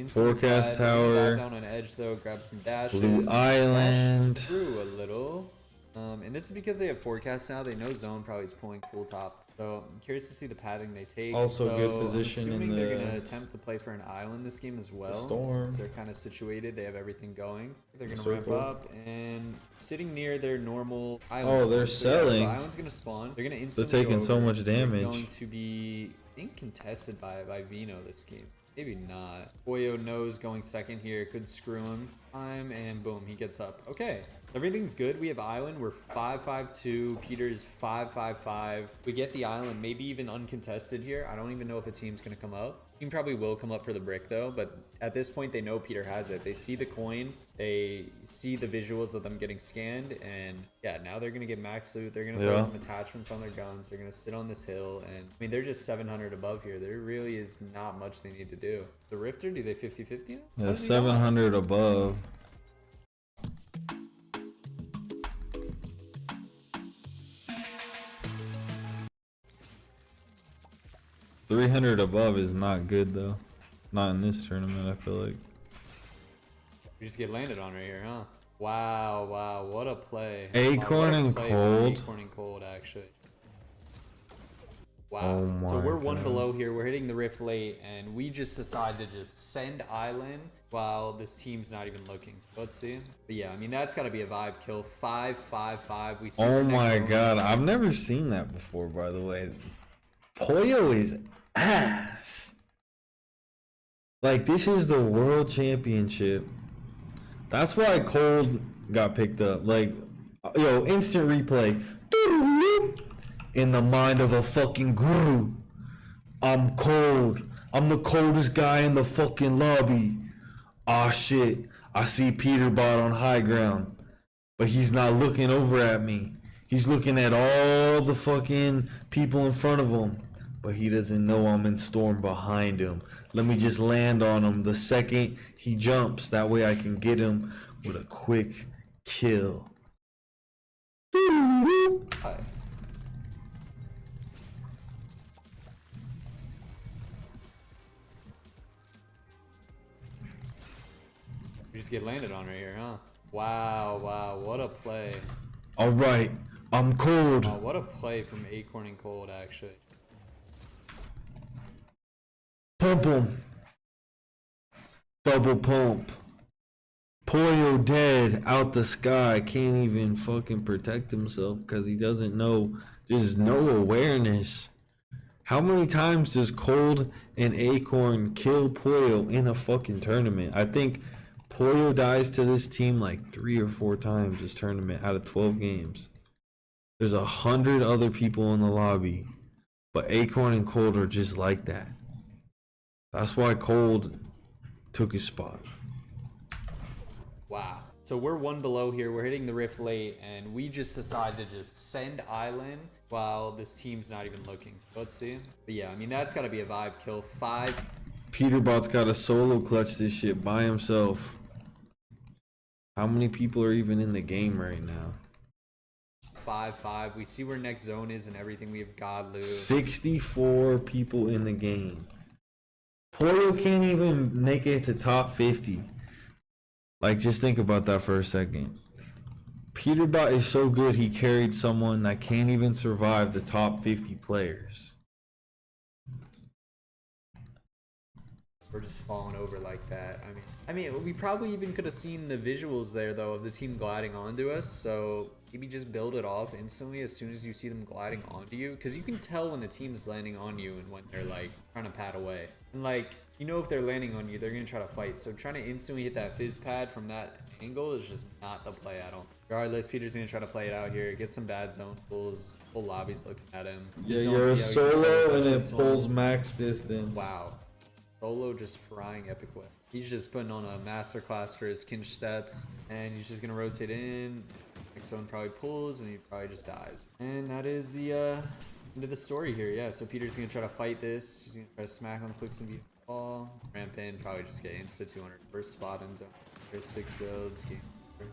forecast tower, down on edge though. Grab some dashes. Blue Island. Dash through a little. And this is because they have forecast now. They know zone probably is pulling full top. So I'm curious to see the padding they take. Also good position I'm assuming in they're the going to attempt to play for an island this game as well. storm. Since they're kind of situated. They have everything going. They're going to ramp up and sitting near their normal island. Oh, they're selling. So island's going to spawn. They're going to instantly They're taking go so over. much damage. They're going to be, I think, contested by Vino this game. Maybe not. Boyo knows going second here could screw him. Time and boom, he gets up. Okay, everything's good. We have island. We're 5-5-2. Peter's 5-5-5. We get the island, maybe even uncontested here. I don't even know if a team's gonna come up. Team probably will come up for the brick though, but at this point they know Peter has it. They see the coin, they see the visuals of them getting scanned, and yeah, now they're gonna get max loot. They're gonna put some attachments on their guns. They're gonna sit on this hill, and I mean they're just 700 above here. There really is not much they need to do. The Rifter, do they 50-50? Yeah, 700 above. $300 above is not good though. Not in this tournament, I feel like. We just get landed on right here, huh? Wow, what a play. Acorn and Cold. Acorn and Cold, actually. Wow. Oh my so we're one God. below here. We're hitting the rift late, and we just decide to just send island while this team's not even looking. So let's see. But yeah, I mean, that's got to be a vibe kill. 5-5-5. We see Oh the next my zone. God, I've never seen that before, by the way. Poyo is ass. Like, this is the world championship. That's why Cold got picked up. Like, yo, instant replay. In the mind of a fucking guru. I'm Cold. I'm the coldest guy in the fucking lobby. Ah, shit. I see Peterbot on high ground. But he's not looking over at me. He's looking at all the fucking people in front of him. But he doesn't know I'm in storm behind him. Let me just land on him the second he jumps. That way I can get him with a quick kill. Hi. We just get landed on right here, huh? Wow, what a play. All right, I'm Cold. Oh, what a play from Acorn and Cold, actually. Pump him. Double pump. Poyo dead out the sky. Can't even fucking protect himself because he doesn't know. There's no awareness. How many times does Cold and Acorn kill Poyo in a fucking tournament? I think Poyo dies to this team like 3 or 4 times this tournament out of 12 games. There's 100 other people in the lobby, but Acorn and Cold are just like that. That's why Cold took his spot. Wow. So we're one below here. We're hitting the rift late, and we just decide to just send island while this team's not even looking. So let's see. But yeah, I mean, that's got to be a vibe kill. 5. Peterbot's got a solo clutch this shit by himself. How many people are even in the game right now? 5-5. We see where next zone is and everything. We have God loot. 64 people in the game. Poyo can't even make it to top 50. Like, just think about that for a second. Peterbot is so good, he carried someone that can't even survive the top 50 players. We're just falling over like that. I mean, we probably even could have seen the visuals there though of the team gliding onto us. So maybe just build it off instantly as soon as you see them gliding onto you, because you can tell when the team's landing on you and when they're like trying to pad away. And like, you know, if they're landing on you, they're gonna try to fight. So trying to instantly hit that fizz pad from that angle is just not the play at all. Regardless, Peter's gonna try to play it out here, get some bad zone pulls. Whole lobby's looking at him. Yeah, you're a solo and it pulls max distance. Wow. Solo just frying epic whip. He's just putting on a masterclass for his Kinch stats, and he's just gonna rotate in. Next zone probably pulls, and he probably just dies. And that is the into the story here. Yeah, so Peter's gonna try to fight this. He's gonna try to smack on clicks and beat the ball. Ramp in, probably just get insta 200 first spot in zone. There's 6 builds. Game over.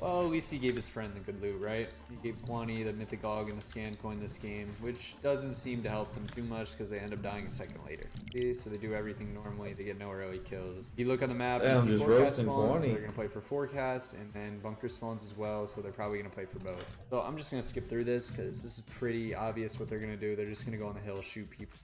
Well, at least he gave his friend the good loot, right? He gave Kwani the mythic og and the scan coin this game, which doesn't seem to help them too much because they end up dying a second later. See, so they do everything normally. They get no early kills. You look on the map, you see forecast spawns, so they're gonna play for forecast, and then bunker spawns as well, so they're probably gonna play for both. So I'm just gonna skip through this because this is pretty obvious what they're gonna do. They're just gonna go on the hill, shoot people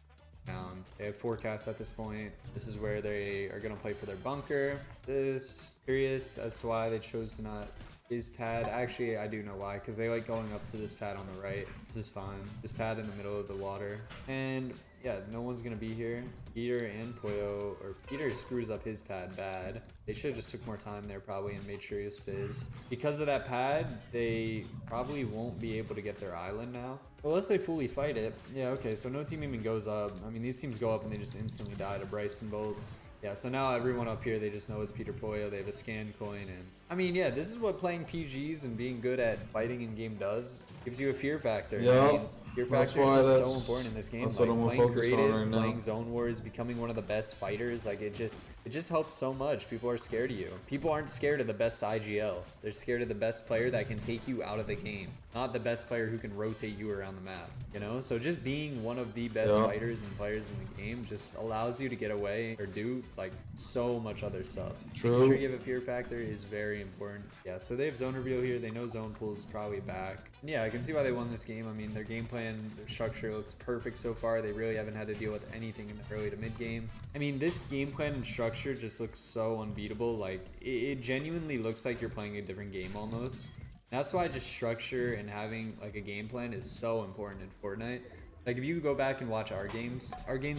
down. They have forecast at this point. This is where they are gonna play for their bunker. Curious as to why they chose to not his pad. Actually, I do know why, because they like going up to this pad on the right. This is fine. This pad in the middle of the water. And yeah, no one's gonna be here. Peter and Pollo, or Peter screws up his pad bad. They should have just took more time there probably and made sure he was fizz. Because of that pad, they probably won't be able to get their island now. Well, unless they fully fight it. Yeah, okay, so no team even goes up. I mean, these teams go up and they just instantly die to Bryson bolts. Yeah, so now everyone up here, they just know it's Peter Pollo. They have a scan coin, and I mean, yeah, this is what playing PGs and being good at fighting in game does. Gives you a fear factor. Yeah, I mean, fear factor is so important in this game. That's like what I'm playing focused creative, on right now. playing zone wars, becoming one of the best fighters. Like it just helps so much. People are scared of you. People aren't scared of the best IGL. They're scared of the best player that can take you out of the game, not the best player who can rotate you around the map. You know, so just being one of the best fighters and players in the game just allows you to get away or do like so much other stuff. True. Making sure you have a fear factor is very important. Yeah, so they have zone reveal here. They know zone pool is probably back. And yeah, I can see why they won this game. I mean, their game plan, their structure looks perfect so far. They really haven't had to deal with anything in the early to mid game. I mean, this game plan and structure just looks so unbeatable. Like it genuinely looks like you're playing a different game almost. That's why just structure and having like a game plan is so important in Fortnite. Like if you go back and watch our games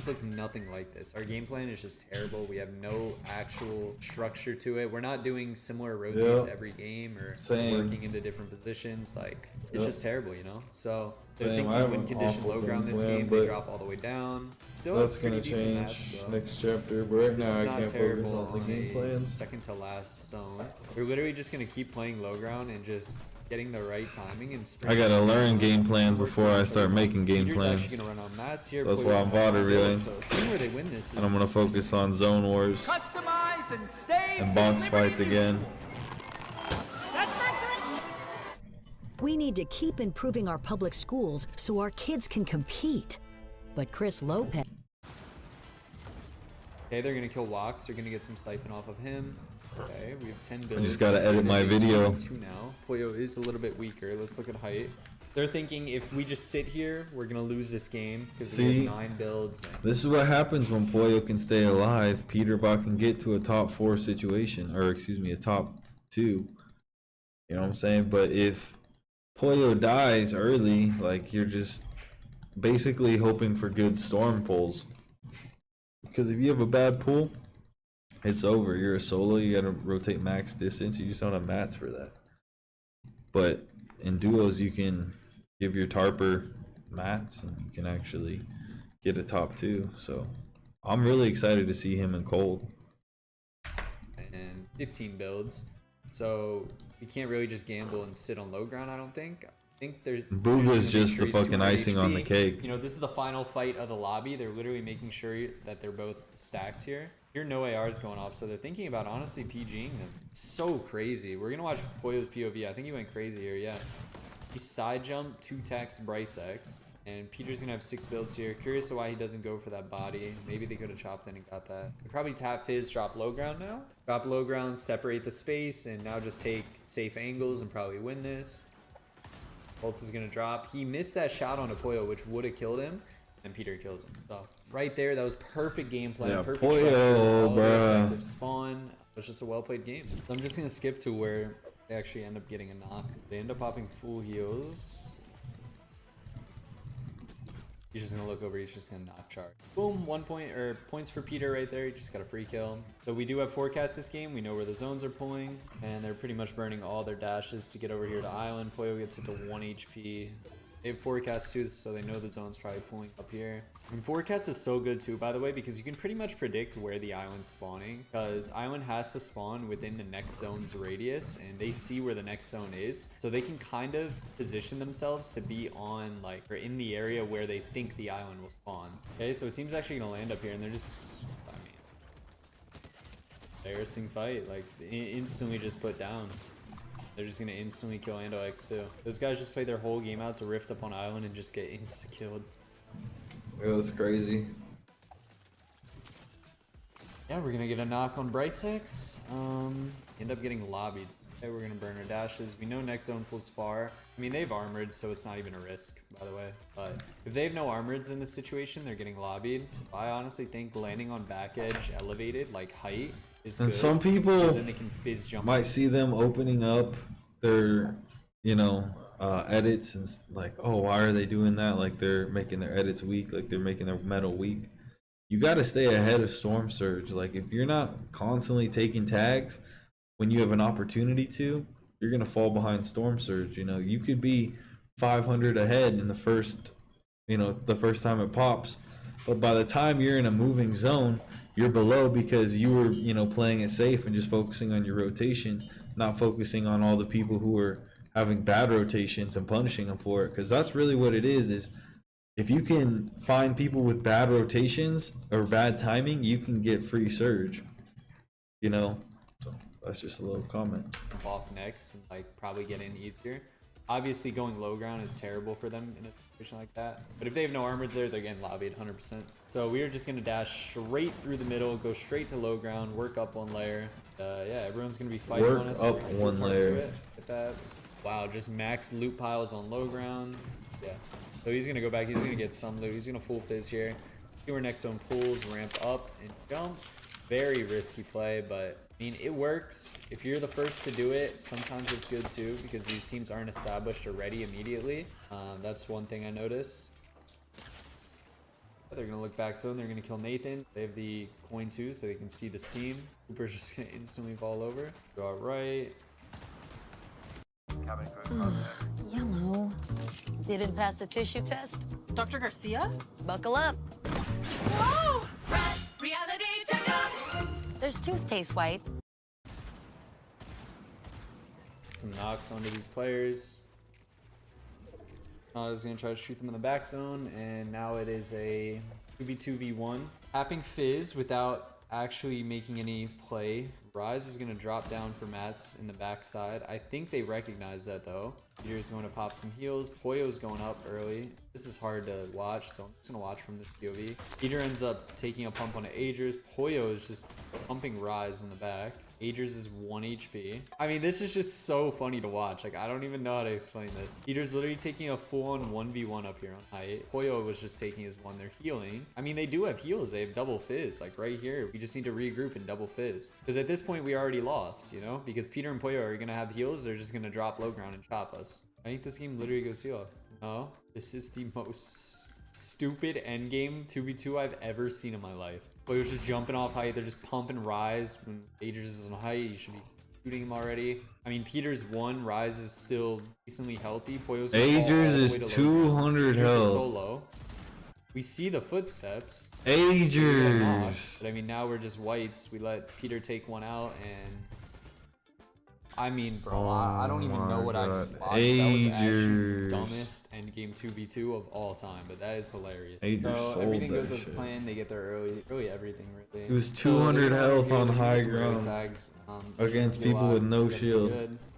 look nothing like this. Our game plan is just terrible. We have no actual structure to it. We're not doing similar rotates every game or working into different positions. Like it's just terrible, you know? So they're thinking win condition low ground this game, they drop all the way down. Still that's gonna change next chapter, but right now I can't focus on the game plans. Second to last zone. We're literally just gonna keep playing low ground and just getting the right timing and I gotta learn game plans before I start making game plans. Gonna run on mats here, so that's why I'm VOD revealing. So seeing where they win this and I'm gonna focus on zone wars Customize and save and box fights again. That's not good. We need to keep improving our public schools so our kids can compete. But Chris Lopez... Okay, they're gonna kill Walks. They're gonna get some siphon off of him. Okay, we have 10 builds. I just gotta edit my video. 2 now. Pollo is a little bit weaker. Let's look at height. They're thinking if we just sit here, we're gonna lose this game because we have 9 builds. This is what happens when Pollo can stay alive. Peterbot can get to a top 4 situation, or excuse me, a top 2. You know what I'm saying? But if Pollo dies early, like you're just basically hoping for good storm pulls. Because if you have a bad pull, it's over. You're a solo. You gotta rotate max distance. You just don't have mats for that. But in duos, you can give your tarper mats, and you can actually get a top 2. So I'm really excited to see him in cold. And 15 builds. So we can't really just gamble and sit on low ground. I don't think. I think Buhga's just the fucking icing on the cake. You know, this is the final fight of the lobby. They're literally making sure that they're both stacked here. Here, no ARs going off, so they're thinking about honestly PGing them. So crazy. We're gonna watch Pollo's POV. I think he went crazy here. Yeah, he side jumped 2-tax Bryce X, and Peter's gonna have 6 builds here. Curious to why he doesn't go for that body. Maybe they could have chopped in and got that. They probably tap Fizz, drop low ground now. Drop low ground, separate the space, and now just take safe angles and probably win this. Pulse is gonna drop. He missed that shot on a Pollo, which would have killed him, and Peter kills him. So right there, that was perfect game plan. Yeah, perfect Pollo, effective spawn. It was just a well played game. So I'm just gonna skip to where they actually end up getting a knock. They end up popping full heals. He's just gonna look over. He's just gonna knock charge. Boom, 1 point or points for Peter right there. He just got a free kill. So we do have forecast this game. We know where the zones are pulling, and they're pretty much burning all their dashes to get over here to island. Pollo gets it to 1 HP. They have forecast too, so they know the zone's probably pulling up here. And forecast is so good too, by the way, because you can pretty much predict where the island's spawning, because island has to spawn within the next zone's radius, and they see where the next zone is, so they can kind of position themselves to be on, like, or in the area where they think the island will spawn. Okay, so a team's actually gonna land up here, and they're just, I mean, embarrassing fight, like instantly just put down. They're just gonna instantly kill Ando X too. Those guys just play their whole game out to rift up on island and just get insta killed. It was crazy. Yeah, we're gonna get a knock on Brycex. End up getting lobbied. Okay, we're gonna burn our dashes. We know next zone pulls far. I mean, they have armored, so it's not even a risk, by the way. But if they have no armoreds in this situation, they're getting lobbied. I honestly think landing on back edge elevated, like height, is And good, some people because then they can fizz jump. might see them opening up their, edits and like, oh, why are they doing that? Like they're making their edits weak, like they're making their metal weak. You got to stay ahead of Storm Surge. Like if you're not constantly taking tags when you have an opportunity to, you're gonna fall behind Storm Surge. You could be 500 ahead in the first time it pops, but by the time you're in a moving zone, you're below because you were playing it safe and just focusing on your rotation, not focusing on all the people who are having bad rotations and punishing them for it. Because that's really what it is if you can find people with bad rotations or bad timing, you can get free surge. So that's just a little comment. Jump off next and like probably get in easier. Obviously going low ground is terrible for them in a situation like that, but if they have no armors there, they're getting lobbied 100%. So we are just going to dash straight through the middle, go straight to low ground, work up one layer. Yeah, everyone's going to be fighting on us. Work up one layer. Get that. Wow, just max loot piles on low ground. Yeah, so he's going to go back, he's going to get some loot, he's going to full fizz here. See where next zone pulls, ramp up and jump. Very risky play, but I mean, it works. If you're the first to do it, sometimes it's good too, because these teams aren't established or ready immediately. That's one thing I noticed. They're going to look back zone. They're going to kill Nathan. They have the coin too, so they can see this team. Cooper's just going to instantly fall over. Go out right. Yellow. Didn't pass the tissue test? Dr. Garcia? Buckle up. Whoa! Press reality checkup! There's toothpaste white. Some knocks onto these players. I was going to try to shoot them in the back zone, and now it is a 2v2v1. Tapping Fizz without actually making any play. Rise is going to drop down for Mats in the backside. I think they recognize that though. Peter's going to pop some heals. Poyo's going up early. This is hard to watch, so I'm just going to watch from this POV. Peter ends up taking a pump on Agers. Poyo is just pumping Rise in the back. Agers is 1 HP. I mean, this is just so funny to watch. Like, I don't even know how to explain this. Peter's literally taking a full-on 1v1 up here on height. Poyo was just taking his one. They're healing. I mean, they do have heals. They have double fizz. Like, right here. We just need to regroup and double fizz. Because at this point, we already lost, Because Peter and Poyo are going to have heals. They're just going to drop low ground and chop us. I think this game literally goes heal off. No. This is the most stupid endgame 2v2 I've ever seen in my life. Poyo's just jumping off height. They're just pumping Rise. When Agers is on height, you should be shooting him already. I mean, Peter's 1. Rise is still decently healthy. Poyo's Agers is 200 health. Is so low. We see the footsteps. Agers. But I mean, now we're just whites. We let Peter take one out, and I mean, bro, I don't even know what I just watched. That was actually the dumbest endgame 2v2 of all time, but that is hilarious. So everything goes as planned. They get there early everything really. It was 200 health on high ground tags, against people with no shield.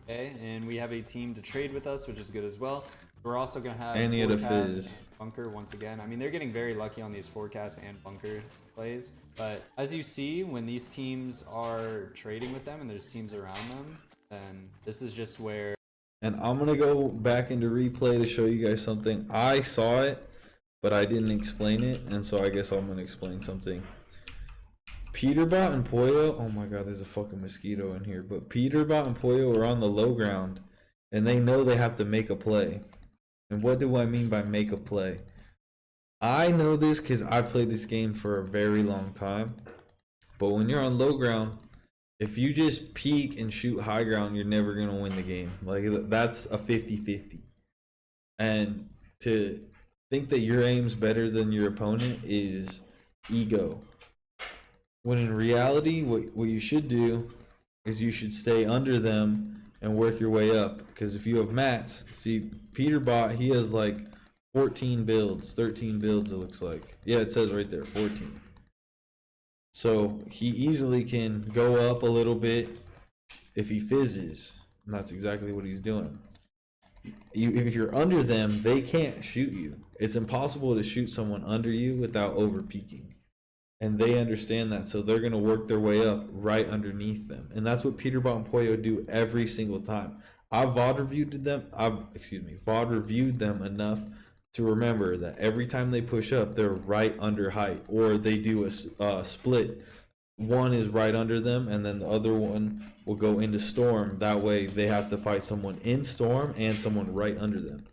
Okay, and we have a team to trade with us, which is good as well. We're also gonna have and he had a Forecast fizz. and Bunker once again. I mean, they're getting very lucky on these Forecast and Bunker plays, but as you see, when these teams are trading with them and there's teams around them, then this is just where. And I'm gonna go back into replay to show you guys something. I saw it, but I didn't explain it, and so I guess I'm gonna explain something. Peterbot and Poyo, oh my god, there's a fucking mosquito in here. But Peterbot and Poyo are on the low ground, and they know they have to make a play. And what do I mean by make a play? I know this because I've played this game for a very long time. But when you're on low ground, if you just peek and shoot high ground, you're never going to win the game. Like, that's a 50-50. And to think that your aim's better than your opponent is ego. When in reality, what you should do is you should stay under them and work your way up. Because if you have mats, see, Peterbot, he has like 14 builds, 13 builds, it looks like. Yeah, it says right there, 14. So he easily can go up a little bit if he fizzes. And that's exactly what he's doing. If you're under them, they can't shoot you. It's impossible to shoot someone under you without over peaking. And they understand that, so they're going to work their way up right underneath them. And that's what Peterbot and Poyo do every single time. I've VOD reviewed them enough to remember that every time they push up, they're right under height, or they do a split. One is right under them, and then the other one will go into storm. That way, they have to fight someone in storm and someone right under them.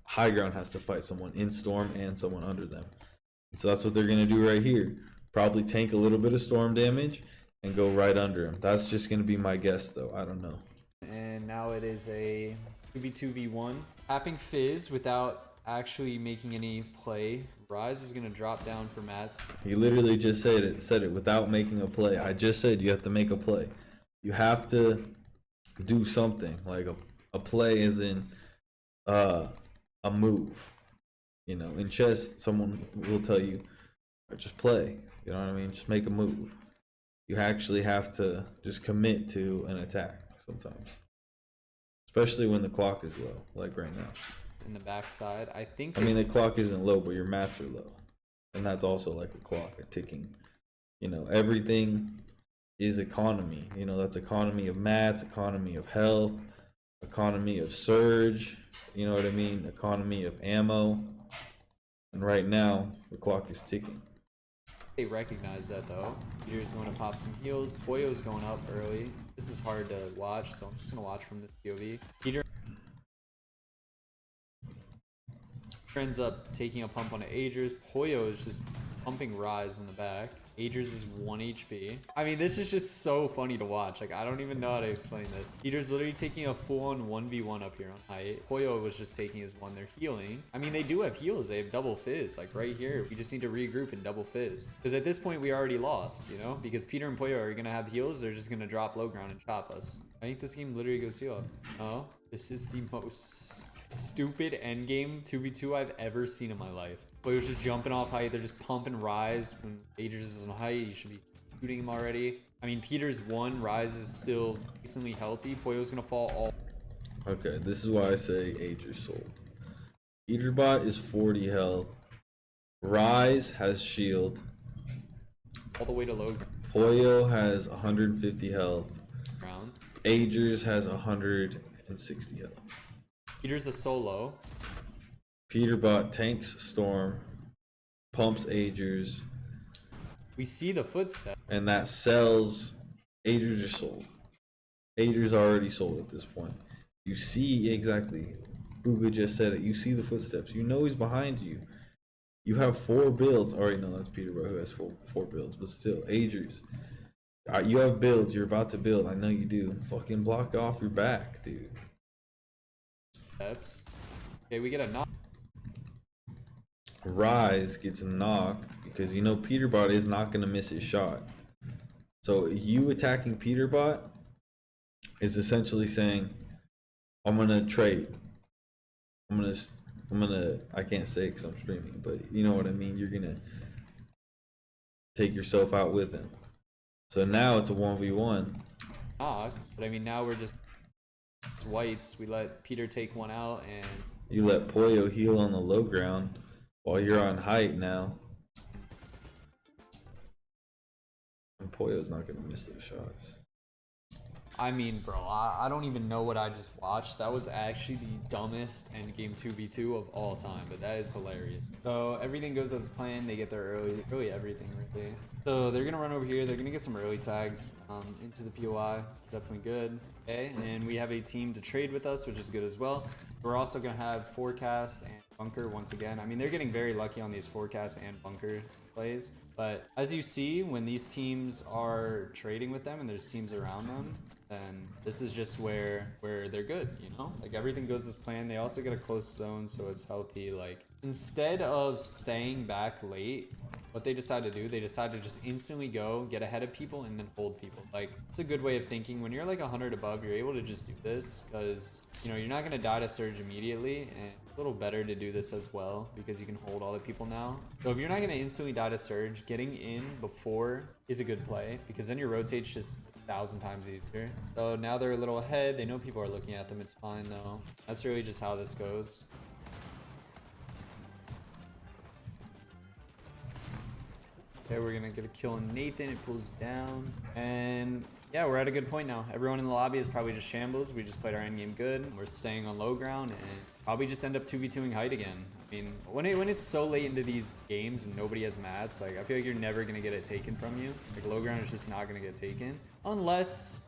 High ground has to fight someone in storm and someone under them. So that's what they're going to do right here. Probably tank a little bit of storm damage and go right under him. That's just going to be my guess, though. I don't know. And now it is a 2v2v1. Tapping Fizz without actually making any play. Rise is going to drop down for Mats. He literally just said it without making a play. I just said you have to make a play. You have to do something. Like a play is in a move. You know, in chess, someone will tell you, just play. You know what I mean? Just make a move. You actually have to just commit to an attack sometimes. Especially when the clock is low, like right now. In the backside, I mean, the clock isn't low, but your mats are low. And that's also like a clock, a ticking. You know, everything is economy. You know, that's economy of mats, economy of health, economy of surge. You know what I mean? Economy of ammo. And right now, the clock is ticking. They recognize that though. Peter's going to pop some heals. Poyo's going up early. This is hard to watch, so I'm just going to watch from this POV. Peter ends up taking a pump on Agers. Poyo is just pumping Rise in the back. Agers is 1 HP. I mean, this is just so funny to watch. Like, I don't even know how to explain this. Peter's literally taking a full-on 1v1 up here on height. Poyo was just taking his one. They're healing. I mean, they do have heals. They have double fizz. Like, right here, we just need to regroup and double fizz. Because at this point, we already lost, you know? Because Peter and Poyo are going to have heals. They're just going to drop low ground and chop us. I think this game literally goes heal up. Oh, this is the most stupid endgame 2v2 I've ever seen in my life. Poyo's just jumping off height. They're just pumping Rise. When Agers is on height, you should be shooting him already. I mean, Peter's 1. Rise is still decently healthy. Poyo's gonna fall all. Okay, this is why I say Agers sold. Peterbot is 40 health. Rise has shield. All the way to low Poyo has 150 health. ground. Agers has 160 health. Peter's a solo. Peterbot tanks Storm, pumps Agers. We see the footsteps. And that sells. Agers are sold. Agers already sold at this point. You see exactly. Buhga just said it. You see the footsteps. You know he's behind you. You have 4 builds. Alright, no, that's Peterbot who has four builds. But still, Agers. You have builds. You're about to build. I know you do. Fucking block off your back, dude. Okay, we get a knock. Rise gets knocked because you know Peterbot is not going to miss his shot. So you attacking Peterbot is essentially saying, I'm going to trade. I can't say it because I'm streaming, but you know what I mean? You're going to take yourself out with him. So now it's a 1v1. Knock, but I mean, now we're just whites. We let Peter take one out and you let Poyo heal on the low ground while you're on height now. And Poyo's not going to miss those shots. I mean, bro, I don't even know what I just watched. That was actually the dumbest endgame 2v2 of all time, but that is hilarious. So everything goes as planned. They get there early, really everything right there. So they're gonna run over here. They're gonna get some early tags into the POI. Definitely good. Okay, and we have a team to trade with us, which is good as well. We're also gonna have forecast and bunker once again. I mean, they're getting very lucky on these forecast and bunker. plays. But as you see, when these teams are trading with them and there's teams around them, then this is just where they're good, you know? Like everything goes as planned. They also get a close zone, so it's healthy. Like instead of staying back late, what they decide to do, they decide to just instantly go, get ahead of people, and then hold people. Like, it's a good way of thinking. When you're like 100 above, you're able to just do this because, you know, you're not going to die to surge immediately, and it's a little better to do this as well because you can hold all the people now. So if you're not going to instantly die to surge, getting in before is a good play because then your rotate's just 1,000 times easier. So now they're a little ahead. They know people are looking at them. It's fine, though. That's really just how this goes. Okay, we're gonna get a kill on Nathan. It pulls down, and yeah, we're at a good point now. Everyone in the lobby is probably just shambles. We just played our end game good. We're staying on low ground and probably just end up 2v2ing height again. I mean, when it's so late into these games and nobody has mats, like I feel like you're never gonna get it taken from you. Like low ground is just not gonna get taken unless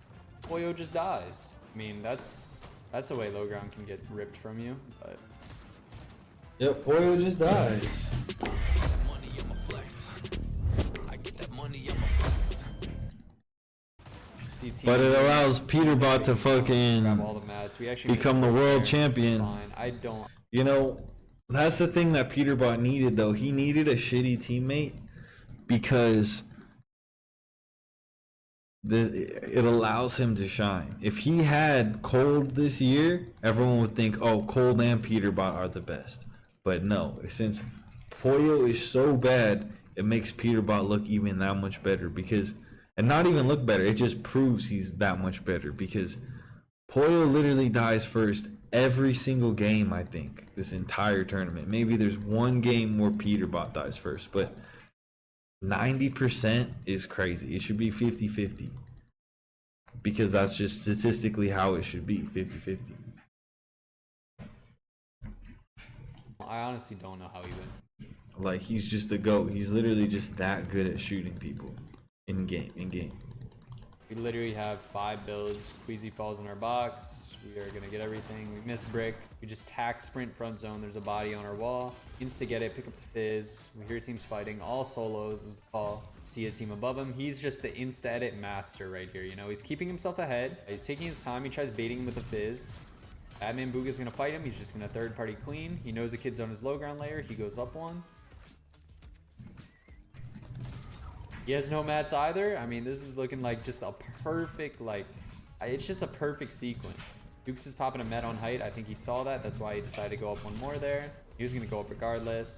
Poyo just dies. I mean, that's the way low ground can get ripped from you. But yep, Poyo just dies. But it allows Peterbot to fucking become the world champion. You know, that's the thing that Peterbot needed, though. He needed a shitty teammate because it allows him to shine. If he had Cold this year, everyone would think, oh, Cold and Peterbot are the best. But no, since Poyo is so bad, it makes Peterbot look even that much better because... And not even look better. It just proves he's that much better because Poyo literally dies first every single game, I think, this entire tournament. Maybe there's one game where Peterbot dies first, but 90% is crazy. It should be 50-50 because that's just statistically how it should be, 50-50. I honestly don't know how he went. Like, he's just the GOAT. He's literally just that good at shooting people. In game. We literally have 5 builds. Queasy falls in our box. We are gonna get everything. We miss brick. We just tack sprint front zone. There's a body on our wall. Insta get it. Pick up the fizz. We hear teams fighting. All solos is the call. See a team above him. He's just the insta edit master right here. You know, he's keeping himself ahead. He's taking his time. He tries baiting him with a fizz. Batman Buhga's gonna fight him. He's just gonna third party clean. He knows the kid's on his low ground layer. He goes up one. He has no mats either. I mean, this is looking like just a perfect, like, it's just a perfect sequence. Dukes is popping a met on height. I think he saw that. That's why he decided to go up one more there. He was going to go up regardless.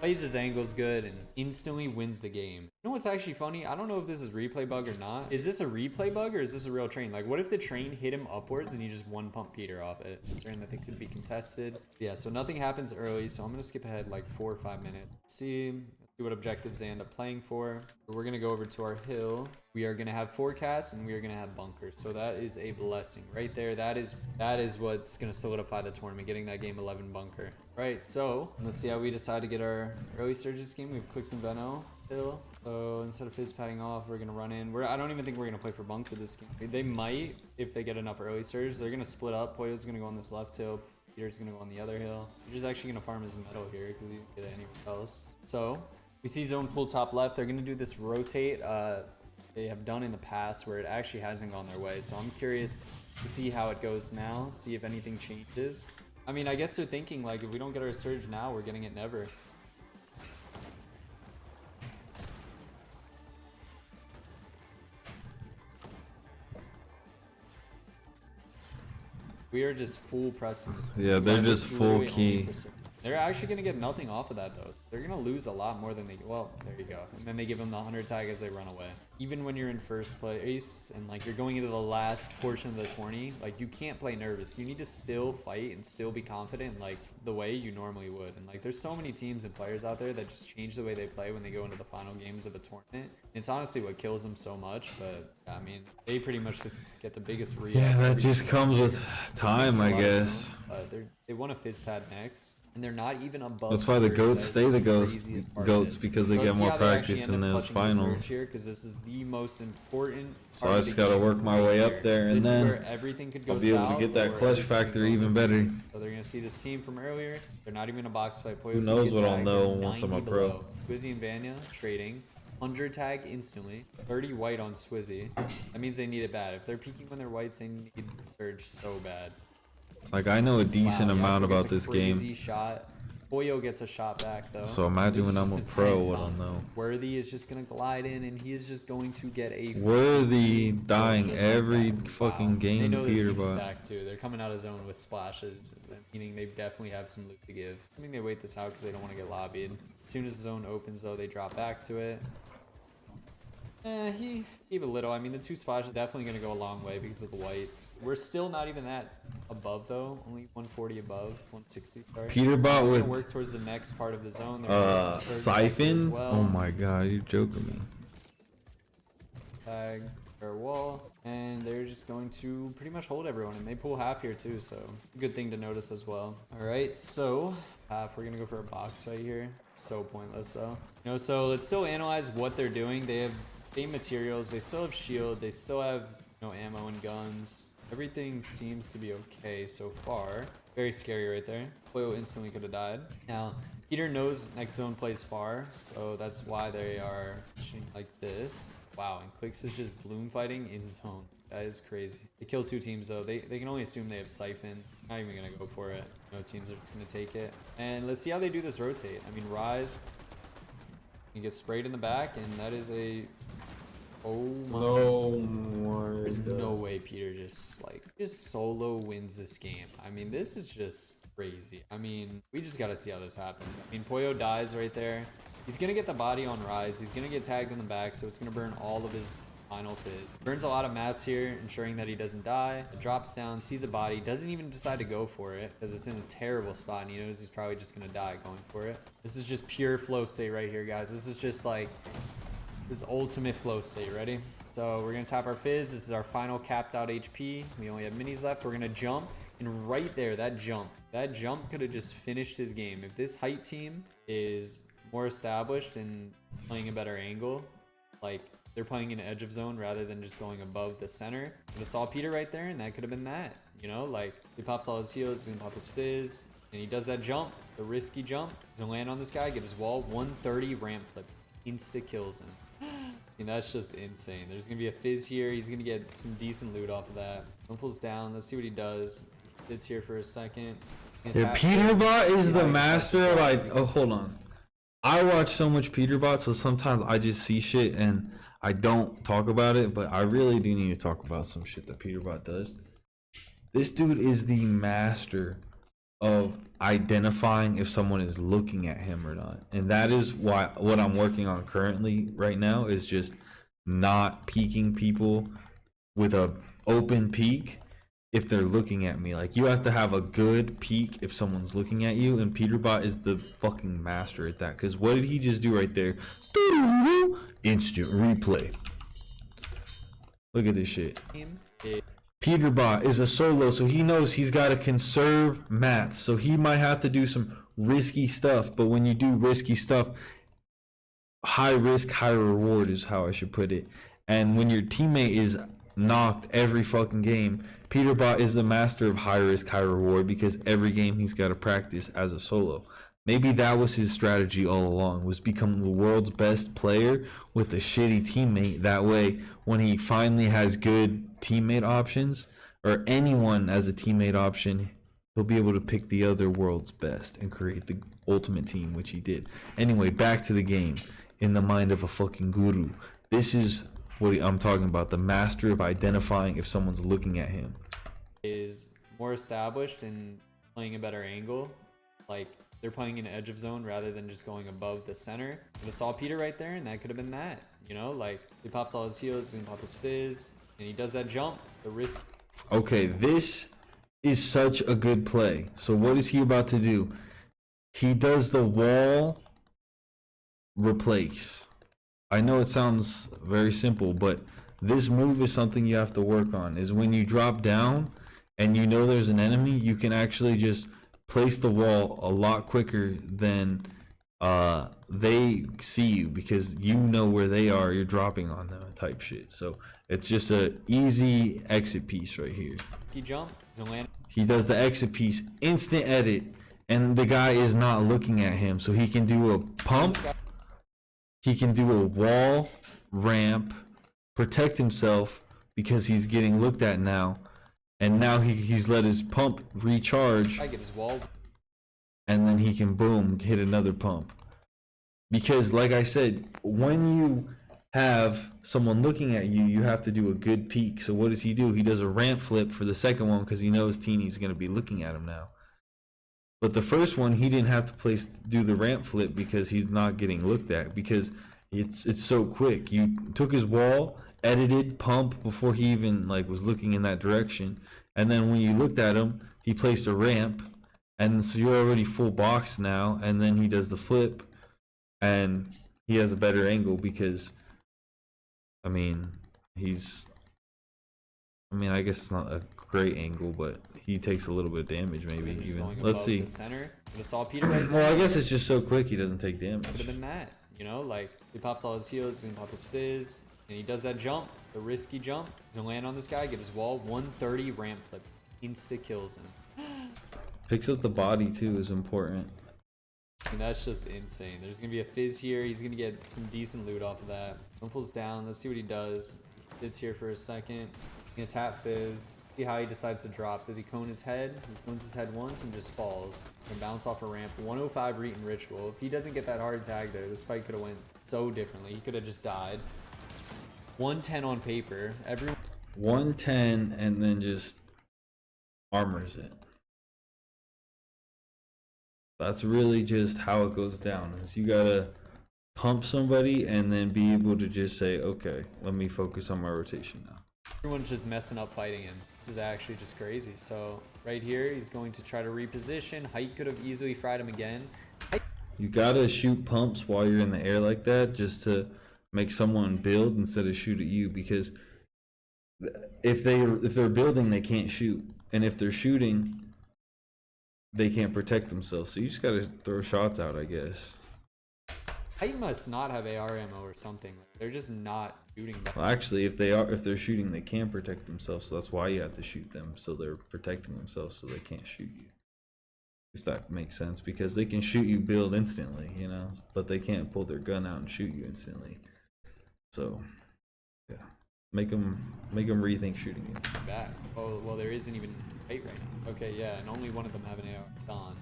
Plays his angles good and instantly wins the game. You know what's actually funny? I don't know if this is replay bug or not. Is this a replay bug or is this a real train? Like, what if the train hit him upwards and he just one pump Peter off it? It's a train that they could be contested. Yeah, so nothing happens early. So I'm going to skip ahead like 4 or 5 minutes. Let's see what objectives they end up playing for. So we're gonna go over to our hill. We are gonna have forecasts and we are gonna have bunkers. So that is a blessing right there. That is what's gonna solidify the tournament, getting that game 11 bunker. Right, so let's see how we decide to get our early surges game. We have Quicks and Veno hill. So instead of fizz padding off, we're gonna run in. I don't even think we're gonna play for bunker this game. They might if they get enough early surge. They're gonna split up. Poyo's gonna go on this left hill. Peter's gonna go on the other hill. You're just actually gonna farm his metal here because you can get it anywhere else. So we see zone pool top left. They're going to do this rotate they have done in the past where it actually hasn't gone their way. So I'm curious to see how it goes now, see if anything changes. I mean, I guess they're thinking like if we don't get our surge now, we're getting it never. We are just full pressing this. Yeah, they're just full key. They're actually going to get nothing off of that, though. So they're going to lose a lot more than they... Well, there you go. And then they give them the 100 tag as they run away. Even when you're in first place and, like, you're going into the last portion of the tourney, like, you can't play nervous. You need to still fight and still be confident, like, the way you normally would. And, like, there's so many teams and players out there that just change the way they play when they go into the final games of a tournament. It's honestly what kills them so much, but, I mean, they pretty much just get the biggest react. Yeah, that just comes with time, I guess. They want a fizz pad next. and they're not even above. That's why the surge. goats That stay is the craziest part of goats this. because they So get let's see more how they actually practice end in up those clutching the surge finals. here, because this is the most important. So part I of just the gotta game work my right way here. up there, and This is then where everything could go I'll be able to south get that or clutch everything factor could go even right. better. So they're gonna see this team from earlier. They're not even a box fight. Who knows what I'll know once I'm a pro. Swizzy and Vanya trading. 100 tag instantly. 30 white on Swizzy. That means they need it bad. If they're peeking when they're whites, they need surge so bad. Like, I know a decent amount Yako gets about a this crazy game. shot. Boyo gets a shot back though. So imagine This when is I'm just a pro, tense, what I'll honestly. know. Worthy is just gonna glide in, and he is just going to get a Worthy dying just like every that. fucking Wow. They game, know this team's Peterbot. stacked too. They're coming out of zone with splashes, meaning they definitely have some loot to give. I think they wait this out because they don't want to get lobbied. As soon as the zone opens though, they drop back to it. He gave a little. I mean, the 2 splashes definitely going to go a long way because of the whites. We're still not even that above though. Only 140 above, 160. Sorry. Peterbot We're gonna with work towards the next part of the zone. They're gonna surge back as Siphon? well. Oh my god, you're joking me. Tag their wall, and they're just going to pretty much hold everyone, and they pull half here too, so good thing to notice as well. All right, so half, we're gonna go for a box right here. So pointless though. You know, so let's still analyze what they're doing. They have same materials, they still have shield, they still have, you know, ammo and guns. Everything seems to be okay so far. Very scary right there. Boyo instantly could have died. Now Peter knows next zone plays far, so that's why they are pushing like this. Wow, and Quicks is just bloom fighting in zone. That is crazy. They kill 2 teams though. They can only assume they have Siphon. Not even gonna go for it. No teams are just gonna take it. And let's see how they do this rotate. I mean, Rise, he gets sprayed in the back, and that is a, oh my, there's no way Peter just solo wins this game. I mean, this is just crazy. I mean, we just gotta see how this happens. I mean, Poyo dies right there. He's gonna get the body on Rise. He's gonna get tagged in the back, so it's gonna burn all of his final fit. Burns a lot of mats here, ensuring that he doesn't die. Drops down, sees a body, doesn't even decide to go for it because it's in a terrible spot, and he knows he's probably just gonna die going for it. This is just pure flow state right here, guys. This is just like this ultimate flow state. Ready? So we're gonna tap our fizz. This is our final capped out HP. We only have minis left. We're gonna jump, and right there, that jump could have just finished his game. If this height team is more established and playing a better angle, like they're playing in edge of zone rather than just going above the center. Could have saw Peter right there, and that could have been that. You know, like he pops all his heals, he's gonna pop his fizz, and he does that jump, the risky jump. He's gonna land on this guy, get his wall, 130 ramp flip, insta kills him. I mean, that's just insane. There's gonna be a fizz here. He's gonna get some decent loot off of that. Rumple's down. Let's see what he does. He sits here for a second. Yeah, Peterbot is the master of oh, hold on. I watch so much Peterbot, so sometimes I just see shit and I don't talk about it, but I really do need to talk about some shit that Peterbot does. This dude is the master of identifying if someone is looking at him or not. And that is why what I'm working on currently right now is just not peeking people with a open peek if they're looking at me. Like, you have to have a good peek if someone's looking at you, and Peterbot is the fucking master at that. Because what did he just do right there? Instant replay. Look at this shit. Peterbot is a solo, so he knows he's got to conserve mats, so he might have to do some risky stuff. But when you do risky stuff, high risk, high reward is how I should put it. And when your teammate is knocked every fucking game, Peterbot is the master of high risk, high reward, because every game he's got to practice as a solo. Maybe that was his strategy all along, was become the world's best player with a shitty teammate. That way, when he finally has good teammate options, or anyone as a teammate option, he'll be able to pick the other world's best and create the ultimate team, which he did. Anyway, back to the game. In the mind of a fucking guru. This is what I'm talking about, the master of identifying if someone's looking at him. Is more established and playing a better angle. Like, they're playing in edge of zone rather than just going above the center. Could have saw Peter right there, and that could have been that. You know, like, he pops all his heals, and pop his fizz, and he does that jump, the risk. Okay, this is such a good play. So what is he about to do? He does the wall replace. I know it sounds very simple, but this move is something you have to work on. Is when you drop down and you know there's an enemy, you can actually just place the wall a lot quicker than they see you, because you know where they are, you're dropping on them type shit. So it's just a easy exit piece right here. He jump, land. He does the exit piece, instant edit, and the guy is not looking at him, so he can do a pump, he can do a wall, ramp, protect himself because he's getting looked at now, and now he's let his pump recharge. I get his wall. And then he can boom hit another pump, because like I said, when you have someone looking at you, you have to do a good peek. So what does he do? He does a ramp flip for the second one because he knows Teeny's going to be looking at him now. But the first one, he didn't have to do the ramp flip because he's not getting looked at, because it's so quick. You took his wall, edited, pump before he even like was looking in that direction, and then when you looked at him, he placed a ramp. And so you're already full box now, and then he does the flip, and he has a better angle because, I mean, I guess it's not a great angle, but he takes a little bit of damage maybe even. Let's see. The center. Could have saw Peter right there. Well, I guess it's just so quick he doesn't take damage. Could have been that, you know, like he pops all his heals, and pop his fizz, and he does that jump, the risky jump. He's gonna land on this guy, get his wall, 130 ramp flip, insta kills him. Picks up the body too is important. And that's just insane. There's gonna be a fizz here. He's gonna get some decent loot off of that. One pulls down. Let's see what he does. He sits here for a second. He's gonna tap fizz. See how he decides to drop. Does he cone his head? He cones his head once and just falls. And bounce off a ramp. 105 Reet and Ritual. If he doesn't get that hard tag there, this fight could have went so differently. He could have just died. 110 on paper. Everyone 110 and then just armors it. That's really just how it goes down. Is you gotta pump somebody and then be able to just say, okay, let me focus on my rotation now. Everyone's just messing up fighting him. This is actually just crazy. So right here, he's going to try to reposition. Height could have easily fried him again. You gotta shoot pumps while you're in the air like that, just to make someone build instead of shoot at you, because if they're building, they can't shoot, and if they're shooting, they can't protect themselves. So you just gotta throw shots out, I guess. Height must not have AR ammo or something. They're just not shooting back. Well, actually, if they're shooting, they can protect themselves. So that's why you have to shoot them, so they're protecting themselves, so they can't shoot you. If that makes sense, because they can shoot you build instantly, you know, but they can't pull their gun out and shoot you instantly. So, yeah, make them rethink shooting you. Back. Oh well, there isn't even height right now. Okay, yeah, and only one of them have an AR. Gone.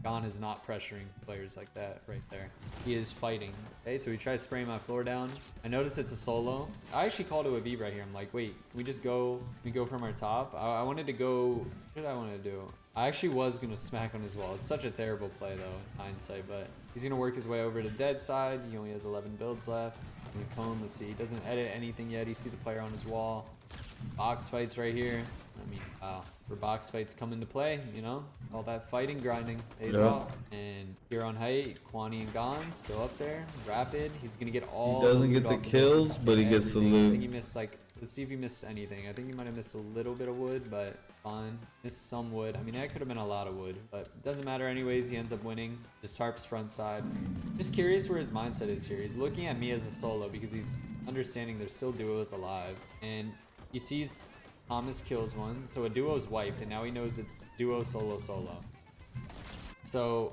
Gone is not pressuring players like that right there. He is fighting. Okay, so he tries spraying my floor down. I noticed it's a solo. I actually called to a V right here. I'm like, wait, can we just go? Can we go from our top? I wanted to go. What did I want to do? I actually was gonna smack on his wall. It's such a terrible play though, in hindsight, but he's gonna work his way over to dead side. He only has 11 builds left. I'm gonna cone. Let's see. He doesn't edit anything yet. He sees a player on his wall. Box fights right here. I mean, wow. For box fights come into play, you know, all that fighting, grinding pays off. And here on height, Kwani and Gon still up there. Rapid. He's gonna get all. He doesn't get the kills, but he gets the loot. I think he missed like. Let's see if he missed anything. I think he might have missed a little bit of wood, but fine. Missed some wood. I mean, that could have been a lot of wood, but it doesn't matter anyways. He ends up winning. Just tarps front side. Just curious where his mindset is here. He's looking at me as a solo because he's understanding there's still duos alive, and he sees Thomas kills one, so a duo is wiped, and now he knows it's duo solo solo. So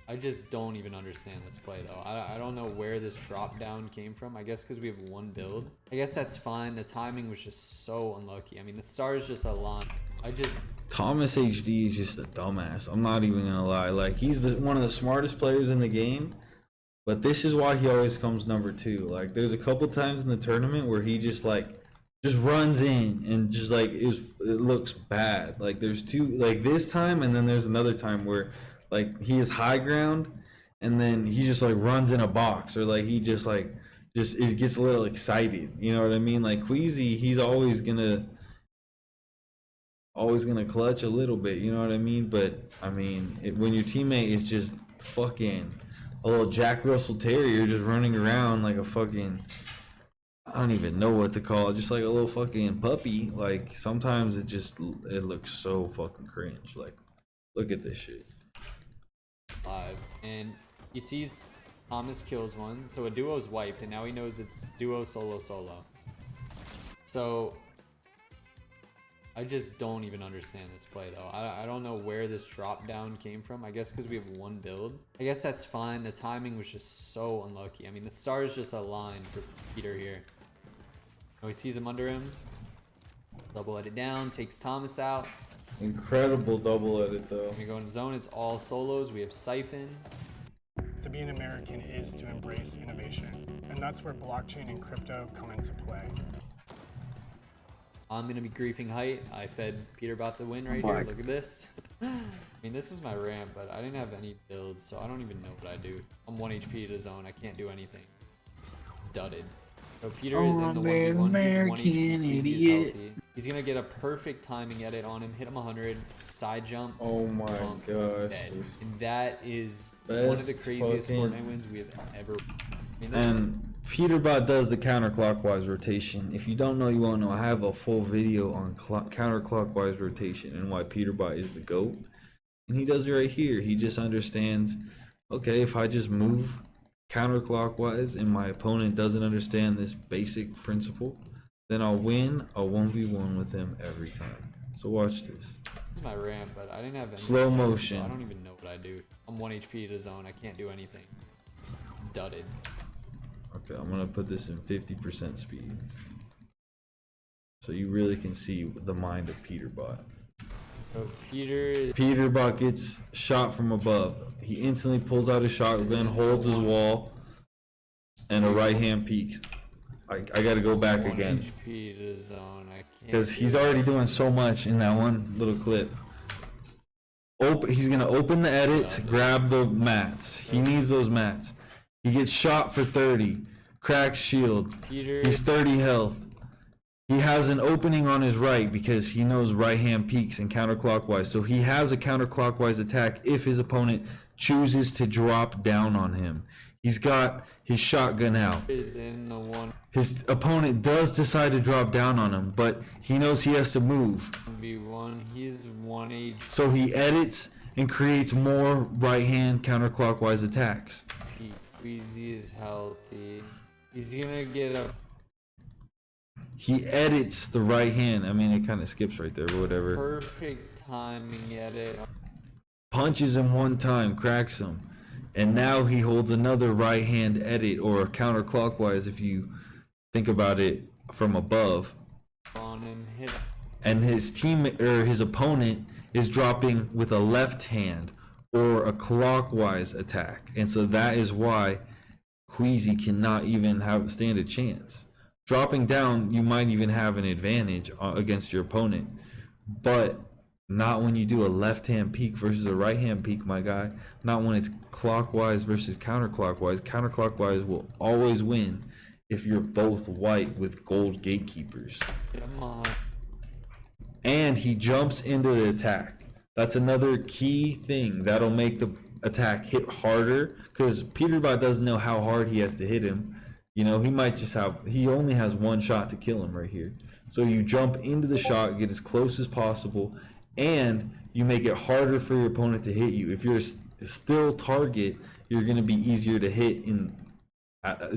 I just don't even understand this play though. I don't know where this drop down came from. I guess because we have one build. I guess that's fine. The timing was just so unlucky. I mean, the stars just aligned. Thomas HD is just a dumbass. I'm not even gonna lie. Like, he's one of the smartest players in the game, but this is why he always comes number 2. Like, there's a couple times in the tournament where he just runs in and just like it looks bad. Like, there's two, like this time, and then there's another time where like he is high ground and then he just like runs in a box, or like he just gets a little excited, you know what I mean? Like Queasy, he's always gonna clutch a little bit, you know what I mean? But I mean, when your teammate is just fucking a little Jack Russell Terrier just running around like a fucking, I don't even know what to call it, just like a little fucking puppy, like sometimes it looks so fucking cringe. Like, Look at this shit. Live, and he sees Thomas kills one, so a duo's wiped, and now he knows it's duo solo solo. So I just don't even understand this play though. I don't know where this drop down came from. I guess because we have one build. I guess that's fine. The timing was just so unlucky. I mean, the stars just aligned for Peter here. Oh, he sees him under him. Double edit down, takes Thomas out. Incredible double edit though. We go into zone, it's all solos. We have Siphon. To be an American is to embrace innovation, and that's where blockchain and crypto come into play. I'm gonna be griefing height. I fed Peterbot the win right here. Look at this. I mean, this is my ramp, but I didn't have any builds, so I don't even know what I do. I'm 1 HP to zone. I can't do anything. It's dudded. So Peter is in the 1v1. He's 1 HP. He's healthy. He's gonna get a perfect timing edit on him. Hit him 100. Side jump. Oh my gosh. Dead. And that is one of the craziest Fortnite wins we have ever. I mean, And Peterbot does the counterclockwise rotation. If you don't know, you won't know. I have a full video on counterclockwise rotation and why Peterbot is the GOAT. And he does it right here. He just understands, okay, if I just move counterclockwise and my opponent doesn't understand this basic principle, then I'll win a 1v1 with him every time. So watch this. This is my ramp, but I didn't have any Slow builds, motion. so I don't even know what I do. I'm 1 HP to zone. I can't do anything. It's dudded. Okay, I'm gonna put this in 50% speed, so you really can see the mind of Peterbot. So Peter. Peterbot gets shot from above. He instantly pulls out his shotgun, holds his wall, and a right hand peeks. I gotta go back 1 again HP to zone. I can't. because he's already doing so much in that one little clip. He's gonna open the edits, grab the mats. He needs those mats. He gets shot for 30. Cracked shield. Peter. He's 30 health. He has an opening on his right because he knows right hand peaks and counterclockwise. So he has a counterclockwise attack if his opponent chooses to drop down on him. He's got his shotgun out. Is in the 1v1. His opponent does decide to drop down on him, but he knows he has to move. He's 1 HP. So he edits and creates more right hand counterclockwise attacks. Queasy is healthy. He's gonna get a He edits the right hand. I mean, it kind of skips right there, but whatever. perfect timing edit. Punches him one time, cracks him. And now he holds another right hand edit, or counterclockwise if you think about it from above. On him, hit him. And his team or his opponent is dropping with a left hand or a clockwise attack. And so that is why Queasy cannot even stand a chance. Dropping down, you might even have an advantage against your opponent, but not when you do a left hand peek versus a right hand peek, my guy. Not when it's clockwise versus counterclockwise. Counterclockwise will always win if you're both white with gold gatekeepers. Come on. And he jumps into the attack. That's another key thing that'll make the attack hit harder, because Peterbot doesn't know how hard he has to hit him. You know, he only has one shot to kill him right here. So you jump into the shot, get as close as possible, and you make it harder for your opponent to hit you. If you're still target, you're going to be easier to hit in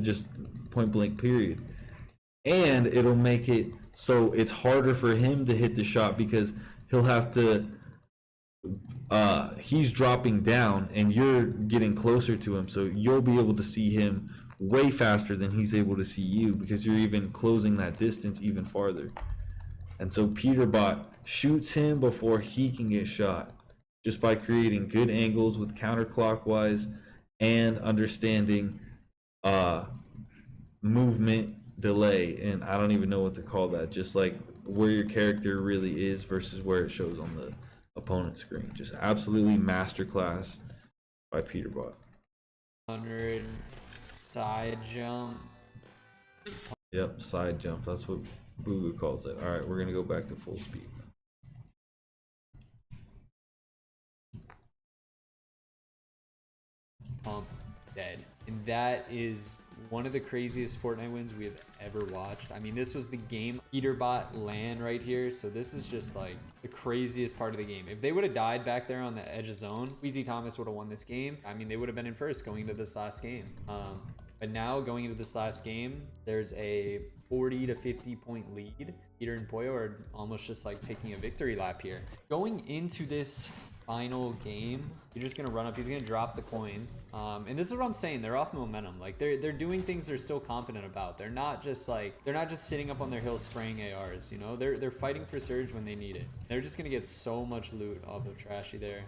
just point blank period. And it'll make it so it's harder for him to hit the shot because he'll have to he's dropping down and you're getting closer to him, so you'll be able to see him way faster than he's able to see you because you're even closing that distance even farther. And so Peterbot shoots him before he can get shot just by creating good angles with counterclockwise and understanding movement delay, and I don't even know what to call that, just like where your character really is versus where it shows on the opponent screen. Just absolutely masterclass by Peterbot. 100 side jump. Yep, side jump. That's what Buhga calls it. All right, we're gonna go back to full speed. Pump dead, and that is one of the craziest Fortnite wins we have ever watched. I mean, this was the game Peterbot land right here. So this is just like the craziest part of the game. If they would have died back there on the edge of zone, Queasy Thomas would have won this game. I mean, they would have been in first going into this last game. But now going into this last game, there's a 40 to 50 point lead. Peter and Pollo are almost just like taking a victory lap here. Going into this final game, you're just gonna run up, he's gonna drop the coin, and this is what I'm saying, they're off momentum. Like they're doing things they're so confident about. They're not just sitting up on their hill spraying ARs, you know. They're fighting for surge when they need it. They're just gonna get so much loot off of Trashy there.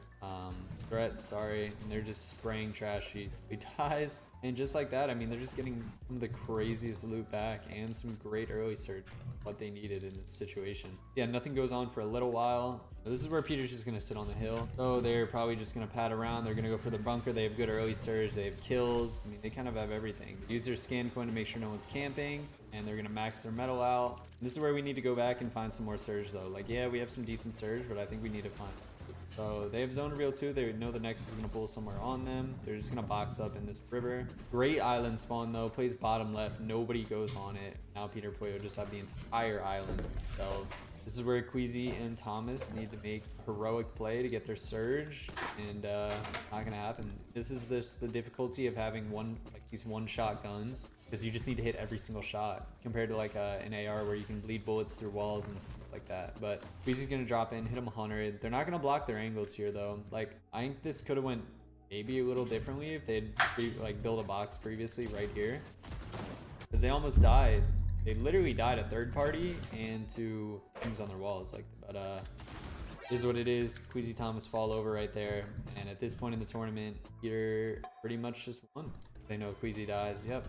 Threat, sorry, and they're just spraying Trashy. He dies, and just like that, I mean, they're just getting some of the craziest loot back and some great early surge, what they needed in this situation. Yeah, nothing goes on for a little while. This is where Peter's just gonna sit on the hill. So they're probably just gonna pat around. They're gonna go for the bunker. They have good early surge. They have kills. I mean, they kind of have everything. Use their scan coin to make sure no one's camping, and they're gonna max their metal out. And this is where we need to go back and find some more surge though. Like, yeah, we have some decent surge, but I think we need to find. So they have zone reveal too. They know the next is gonna pull somewhere on them. They're just gonna box up in this river. Great island spawn though. Plays bottom left. Nobody goes on it. Now Peter Pollo just have the entire island to themselves. This is where Queasy and Thomas need to make heroic play to get their surge, and not gonna happen. This is the difficulty of having these one-shot guns, because you just need to hit every single shot compared to like an AR where you can bleed bullets through walls and stuff like that. But Queasy's gonna drop in, hit him 100. They're not gonna block their angles here though. Like, I think this could have went maybe a little differently if they'd built a box previously right here, because they almost died. They literally died a third party and two teams on their walls. Like, but is what it is. Queasy Thomas fall over right there, and at this point in the tournament, Peter pretty much just won. They know Queasy dies. Yep.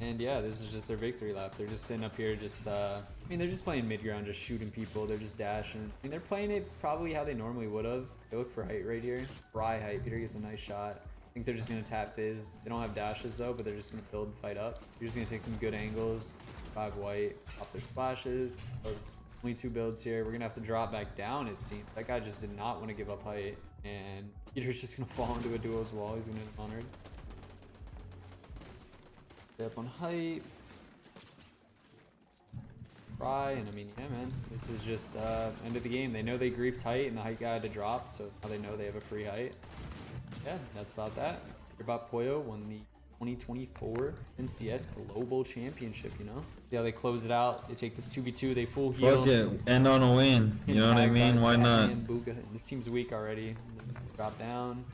And yeah, this is just their victory lap. They're just sitting up here, just I mean, they're just playing mid ground, just shooting people. They're just dashing. I mean, they're playing it probably how they normally would have. They look for height right here. Fry height. Peter gets a nice shot. I think they're just gonna tap Fizz. They don't have dashes though, but they're just gonna build and fight up. You're just gonna take some good angles. 5 white, off their splashes. Those only 2 builds here. We're gonna have to drop back down, it seems. That guy just did not want to give up height, and Peter's just gonna fall into a duo's wall. He's gonna get honored. Stay up on height. Fry, and I mean, yeah, man, this is just end of the game. They know they griefed height, and the height guy had to drop, so now they know they have a free height. Yeah, that's about that. Peterbot Pollo won the 2024 NCS Global Championship, you know? Yeah, they close it out. They take this 2v2, they full heal. Fuck it, end on a win. You know what I mean? Why not? Buhga. This team's weak already. Drop down.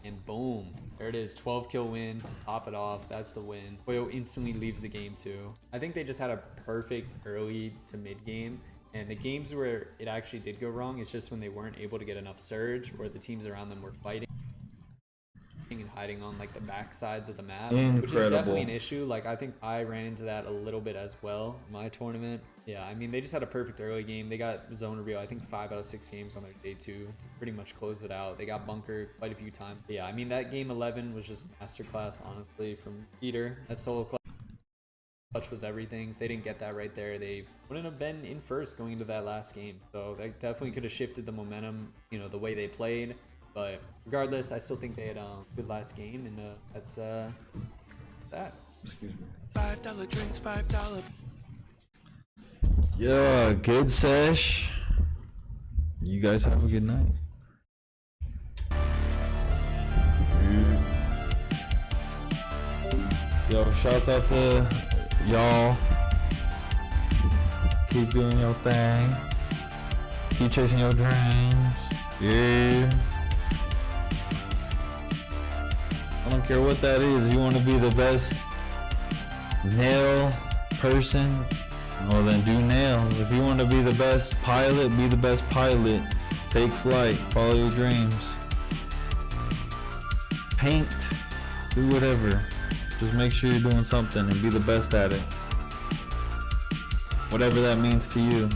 And boom. There it is. 12 kill win to top it off. That's the win. Pollo instantly leaves the game too. I think they just had a perfect early to mid game. And the games where it actually did go wrong, it's just when they weren't able to get enough surge, or the teams around them were fighting and hiding on like the back sides of the map. Incredible. Which is definitely an issue. Like, I think I ran into that a little bit as well in my tournament. Yeah, I mean, they just had a perfect early game. They got zone reveal, I think 5 out of 6 games on their day 2 to pretty much close it out. They got bunker quite a few times. But yeah, I mean, that game 11 was just a masterclass, honestly, from Peter. That solo clutch was everything. If they didn't get that right there, they wouldn't have been in first going into that last game. So that definitely could have shifted the momentum, you know, the way they played. But regardless, I still think they had a good last game, and that's that. Excuse me. $5 drinks, $5. Yeah, good sesh. You guys have a good night. Yo, shouts out to y'all. Keep doing your thing. Keep chasing your dreams. Yeah. I don't care what that is. You want to be the best nail person, well then do nails. If you want to be the best pilot, be the best pilot. Take flight, follow your dreams. Paint, do whatever. Just make sure you're doing something and be the best at it. Whatever that means to you.